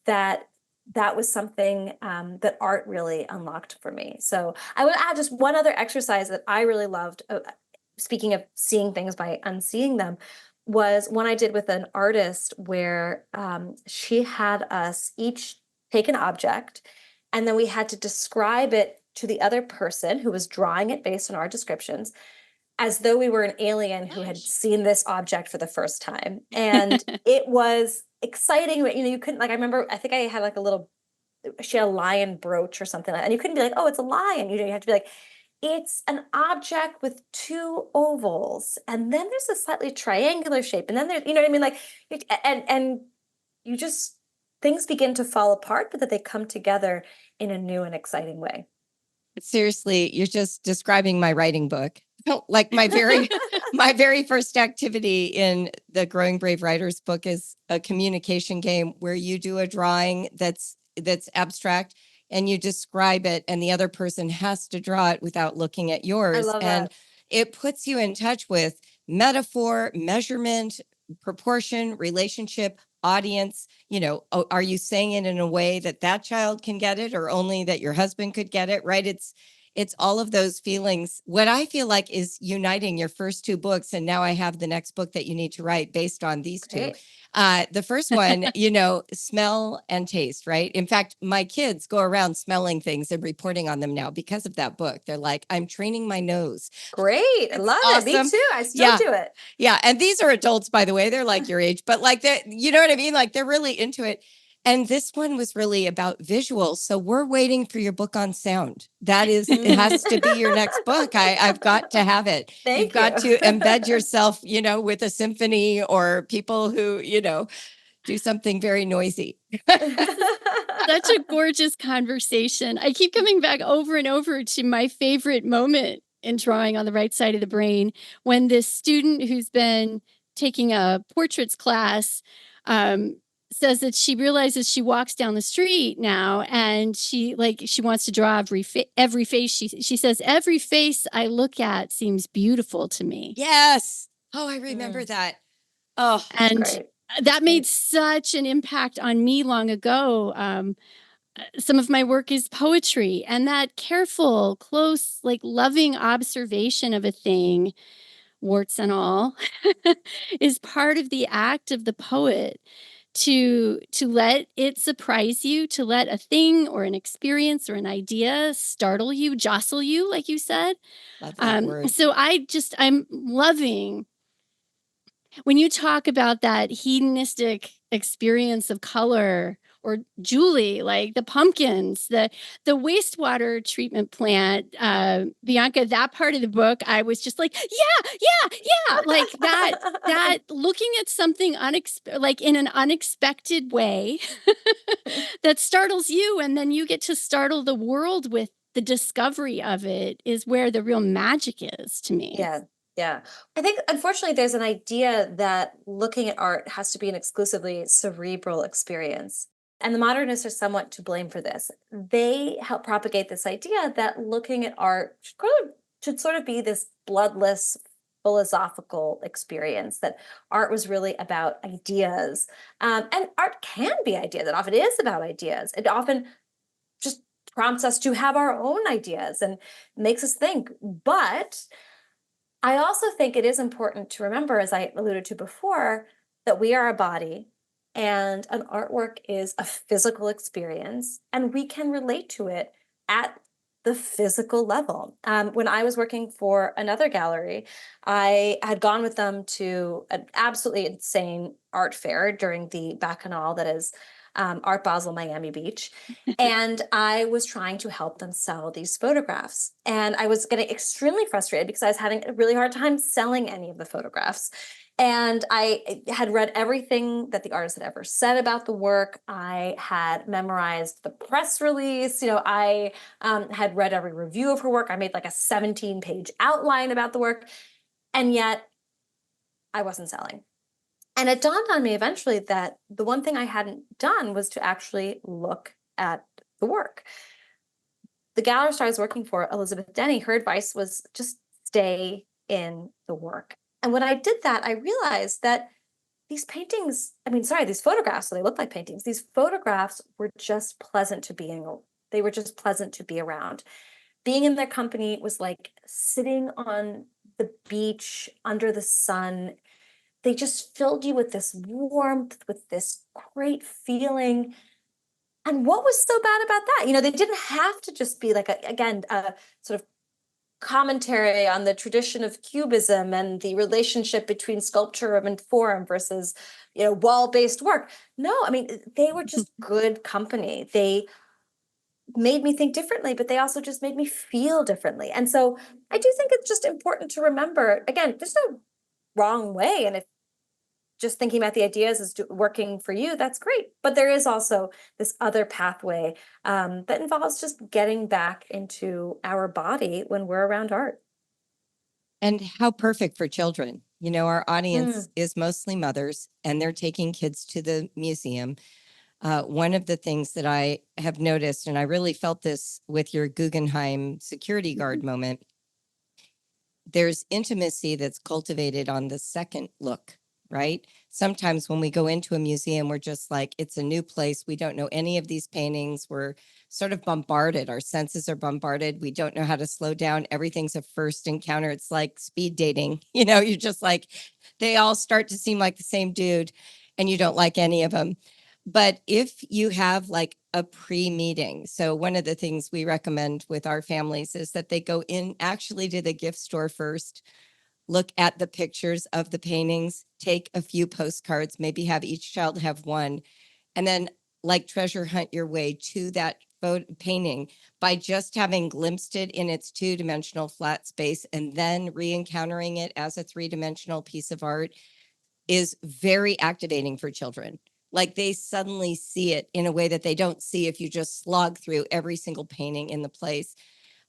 that that was something that art really unlocked for me. So I would add just one other exercise that I really loved. Speaking of seeing things by unseeing them, was one I did with an artist where she had us each take an object, and then we had to describe it to the other person who was drawing it based on our descriptions, as though we were an alien who had seen this object for the first time. And it was exciting, but you couldn't, like, I remember, I think I had like a little, she had a lion brooch or something like that, and you couldn't be like, oh, it's a lion. You have to be like, it's an object with two ovals, and then there's a slightly triangular shape, and then there's, you know what I mean? Like, and you just, things begin to fall apart, but that they come together in a new and exciting way. Seriously, you're just describing my writing book. Like my very first activity in the Growing Brave Writers book is a communication game where you do a drawing that's abstract and you describe it, and the other person has to draw it without looking at yours. I love and that. It puts you in touch with metaphor, measurement, proportion, relationship, audience. Are you saying it in a way that child can get it, or only that your husband could get it, right? It's all of those feelings. What I feel like is uniting your first two books, and now I have the next book that you need to write based on these Great. two. The first one, smell and taste, right? In fact, my kids go around smelling things and reporting on them now because of that book. They're like, I'm training my nose. Great. I love it. Me too. I still do it. Yeah. And these are adults, by the way. They're like your age, but like that, you know what I mean? Like they're really into it. And this one was really about visuals. So we're waiting for your book on sound. It has to be your next book. I've got to have it. You've got to embed yourself, with a symphony or people who, do something very noisy. Such a gorgeous conversation. I keep coming back over and over to my favorite moment in Drawing on the Right Side of the Brain, when this student who's been taking a portraits class says that she realizes she walks down the street now and she wants to draw every face. She says, every face I look at seems beautiful to me. Yes. Oh, I remember that. Oh, and great. That made such an impact on me long ago. Some of my work is poetry, and that careful, close, loving observation of a thing, warts and all, is part of the act of the poet. To let it surprise you, to let a thing or an experience or an idea startle you, jostle you, like you said. Love that word. So I'm loving when you talk about that hedonistic experience of color, or Julie, like the pumpkins, the wastewater treatment plant, Bianca, that part of the book, I was just like, yeah, like that looking at something like in an unexpected way that startles you, and then you get to startle the world with the discovery of it, is where the real magic is to me. Yeah. Yeah. I think, unfortunately, there's an idea that looking at art has to be an exclusively cerebral experience. And the modernists are somewhat to blame for this. They help propagate this idea that looking at art should sort of be this bloodless, philosophical experience, that art was really about ideas. And art can be ideas. It often is about ideas. It often just prompts us to have our own ideas and makes us think. But I also think it is important to remember, as I alluded to before, that we are a body and an artwork is a physical experience, and we can relate to it at the physical level. When I was working for another gallery, I had gone with them to an absolutely insane art fair during the Bacchanal, that is Art Basel Miami Beach. And I was trying to help them sell these photographs. And I was getting extremely frustrated because I was having a really hard time selling any of the photographs. And I had read everything that the artist had ever said about the work. I had memorized the press release. I had read every review of her work. I made like a 17-page outline about the work. And yet I wasn't selling. And it dawned on me eventually that the one thing I hadn't done was to actually look at the work. The gallerist I was working for, Elizabeth Denny, her advice was just stay in the work. And when I did that, I realized that these paintings, I mean, sorry, these photographs, so they look like paintings. These photographs were just pleasant to be in. They were just pleasant to be around. Being in their company was like sitting on the beach under the sun. They just filled you with this warmth, with this great feeling. And what was so bad about that? They didn't have to just be like, again, a sort of commentary on the tradition of cubism and the relationship between sculpture and form versus, wall-based work. No, I mean, they were just good company. They made me think differently, but they also just made me feel differently. And so I do think it's just important to remember, again, there's no wrong way. And if just thinking about the ideas is working for you, that's great. But there is also this other pathway that involves just getting back into our body when we're around art. And how perfect for children. Our audience Mm. is mostly mothers, and they're taking kids to the museum. One of the things that I have noticed, and I really felt this with your Guggenheim security guard moment, there's intimacy that's cultivated on the second look, right? Sometimes when we go into a museum, we're just like, it's a new place. We don't know any of these paintings. We're sort of bombarded. Our senses are bombarded. We don't know how to slow down. Everything's a first encounter. It's like speed dating. You're just like, they all start to seem like the same dude, and you don't like any of them. But if you have like a pre-meeting, so one of the things we recommend with our families is that they go in actually to the gift store first, look at the pictures of the paintings, take a few postcards, maybe have each child have one, and then like treasure hunt your way to that painting by just having glimpsed it in its two-dimensional flat space and then re-encountering it as a three-dimensional piece of art is very activating for children. Like they suddenly see it in a way that they don't see if you just slog through every single painting in the place.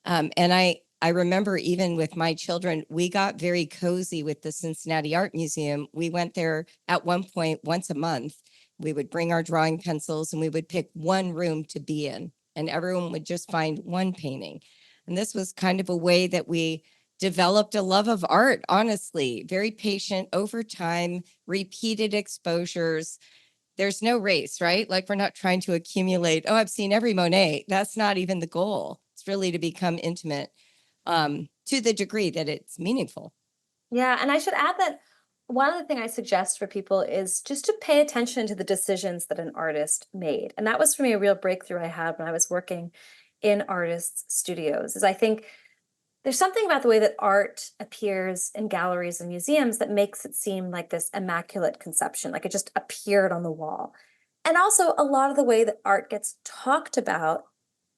And I remember even with my children, we got very cozy with the Cincinnati Art Museum. We went there at one point once a month. We would bring our drawing pencils and we would pick one room to be in, and everyone would just find one painting. And this was kind of a way that we developed a love of art, honestly, very patient over time, repeated exposures. There's no race, right? Like we're not trying to accumulate, oh, I've seen every Monet. That's not even the goal. It's really to become intimate to the degree that it's meaningful. Yeah, and I should add that one of the things I suggest for people is just to pay attention to the decisions that an artist made. And that was for me a real breakthrough I had when I was working in artists' studios. Is I think there's something about the way that art appears in galleries and museums that makes it seem like this immaculate conception, like it just appeared on the wall. And also a lot of the way that art gets talked about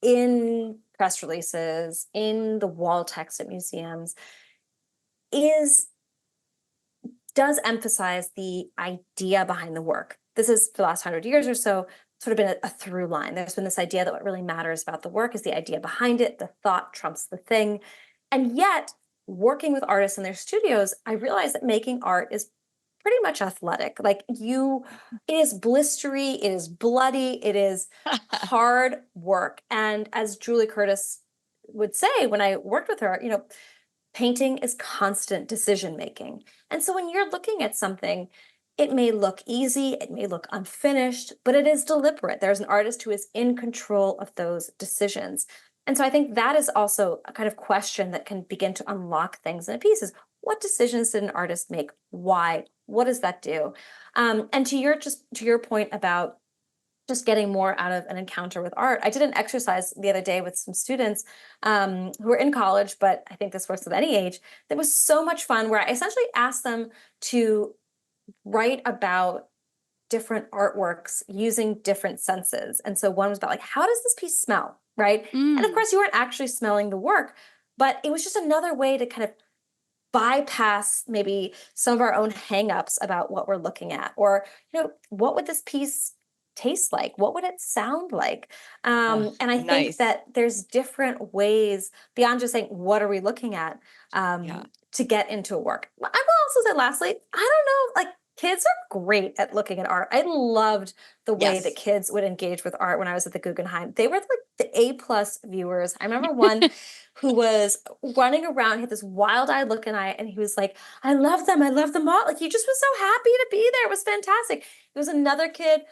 in press releases, in the wall text at museums, is does emphasize the idea behind the work. This is for the last 100 years or so sort of been a through line. There's been this idea that what really matters about the work is the idea behind it. The thought trumps the thing. And yet, working with artists in their studios, I realized that making art is pretty much athletic. It is blistery, it is bloody, it is hard work. And as Julie Curtis would say when I worked with her, painting is constant decision making. And so when you're looking at something, it may look easy, it may look unfinished, but it is deliberate. There's an artist who is in control of those decisions. And so I think that is also a kind of question that can begin to unlock things in a piece is what decisions did an artist make? Why? What does that do? And to your point about just getting more out of an encounter with art. I did an exercise the other day with some students who were in college, but I think this works with any age. That was so much fun where I essentially asked them to write about different artworks using different senses. And so one was about like, how does this piece smell? Right. And of course, you weren't actually smelling the work, but it was just another way to kind of bypass maybe some of our own hangups about what we're looking at, or what would this piece taste like, what would it sound like, and I think Nice. that there's different ways beyond just saying what are we looking at to get into a work. I will also say lastly, I don't know, like kids are great at looking at art. I loved the way that Yes. kids would engage with art when I was at the Guggenheim. They were like the A+ viewers. I remember one who was running around, he had this wild-eyed look in eye, and he was like, I love them all. Like, he just was so happy to be there. It was fantastic. There was another kid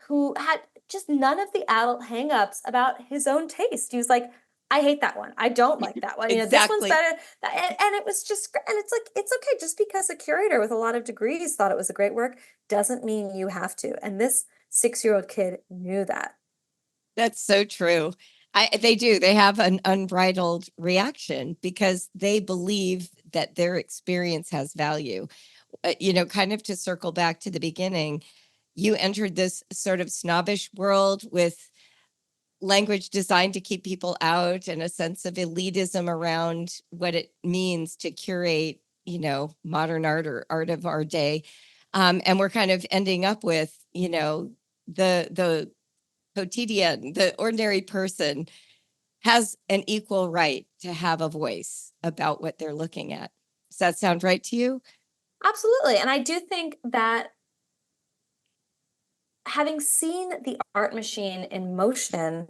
who had just none of the adult hangups about his own taste. He was like, I hate that one. I don't like that one. This one's Exactly. better. And it was just, and it's like, it's okay. Just because a curator with a lot of degrees thought it was a great work doesn't mean you have to. And this 6-year-old kid knew that. That's so true. They do. They have an unbridled reaction because they believe that their experience has value. Kind of to circle back to the beginning, you entered this sort of snobbish world with language designed to keep people out and a sense of elitism around what it means to curate, modern art or art of our day. And we're kind of ending up with, the quotidian, the ordinary person has an equal right to have a voice about what they're looking at. Does that sound right to you? Absolutely. And I do think that having seen the art machine in motion,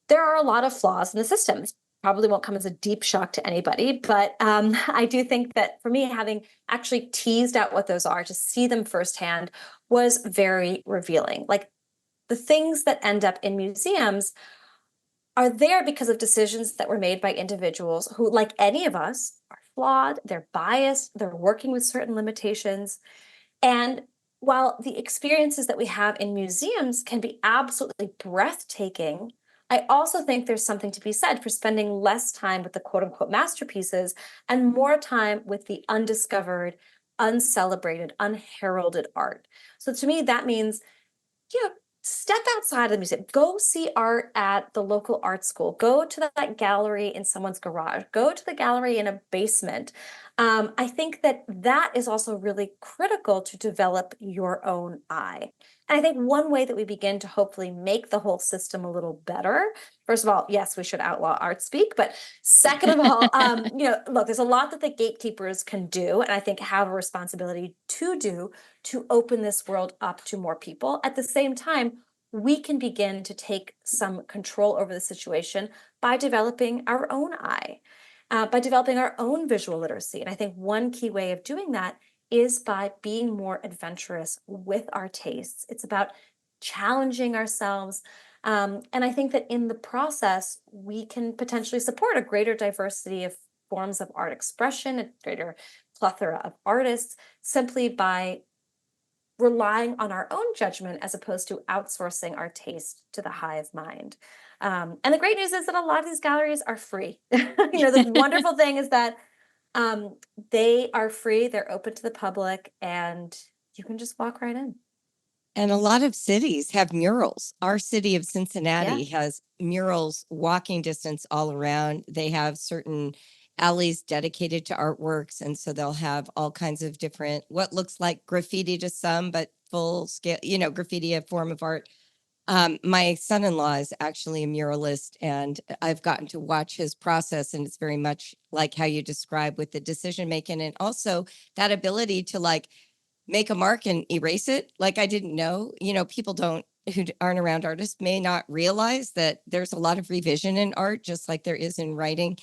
there are a lot of flaws in the system. This probably won't come as a deep shock to anybody, but I do think that for me, having actually teased out what those are, to see them firsthand was very revealing. Like, the things that end up in museums are there because of decisions that were made by individuals who, like any of us, are flawed, they're biased, they're working with certain limitations. And while the experiences that we have in museums can be absolutely breathtaking, I also think there's something to be said for spending less time with the quote unquote masterpieces and more time with the undiscovered, uncelebrated, unheralded art. So to me, that means, step outside of the museum, go see art at the local art school, go to that gallery in someone's garage, go to the gallery in a basement. I think that is also really critical to develop your own eye. And I think one way that we begin to hopefully make the whole system a little better, first of all, yes, we should outlaw art speak, but second of all, look, there's a lot that the gatekeepers can do, and I think have a responsibility to do, to open this world up to more people. At the same time, we can begin to take some control over the situation by developing our own eye, by developing our own visual literacy. And I think one key way of doing that is by being more adventurous with our tastes. It's about challenging ourselves. And I think that in the process, we can potentially support a greater diversity of forms of art expression, a greater plethora of artists, simply by relying on our own judgment as opposed to outsourcing our taste to the hive mind. And the great news is that a lot of these galleries are free. The wonderful thing is that they are free, they're open to the public, and you can just walk right in. And a lot of cities have murals. Our city of Cincinnati has murals walking distance all around. They have certain alleys dedicated to artworks. And so they'll have all kinds of different, what looks like graffiti to some, but full scale, graffiti, a form of art. My son-in-law is actually a muralist, and I've gotten to watch his process, and it's very much like how you describe with the decision making, and also that ability to make a mark and erase it. Like, I didn't know, people who aren't around artists may not realize that there's a lot of revision in art, just like there is in writing.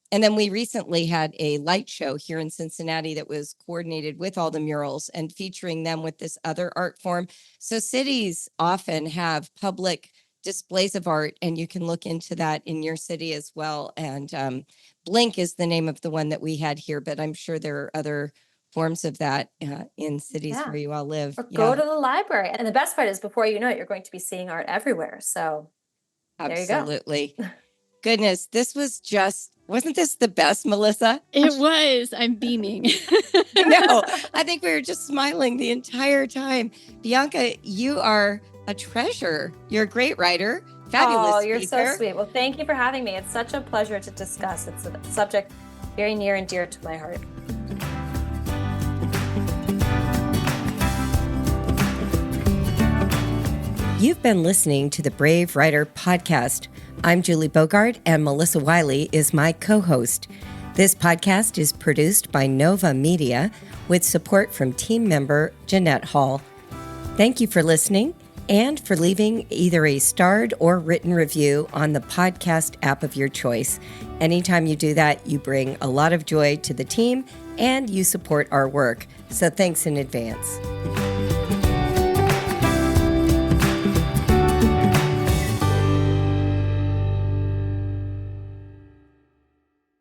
And then we recently had a light show here in Cincinnati that was coordinated with all the murals and featuring them with this other art form. So cities often have public displays of art, and you can look into that in your city as well. And Blink is the name of the one that we had here, but I'm sure there are other forms of that in cities where you all live. Or go to the library. And the best part is, before you know it, you're going to be seeing art everywhere. So absolutely. There you go. Goodness, wasn't this the best, Melissa? It was. I'm beaming. No, I think we were just smiling the entire time. Bianca, you are a treasure. You're a great writer. Fabulous. Oh, you're so sweet. Well, thank you for having me. It's such a pleasure to discuss. It's a subject very near and dear to my heart. You've been listening to the Brave Writer Podcast. I'm Julie Bogart, and Melissa Wiley is my co-host. This podcast is produced by Nova Media with support from team member Jeanette Hall. Thank you for listening, and for leaving either a starred or written review on the podcast app of your choice. Anytime you do that, you bring a lot of joy to the team and you support our work. So thanks in advance.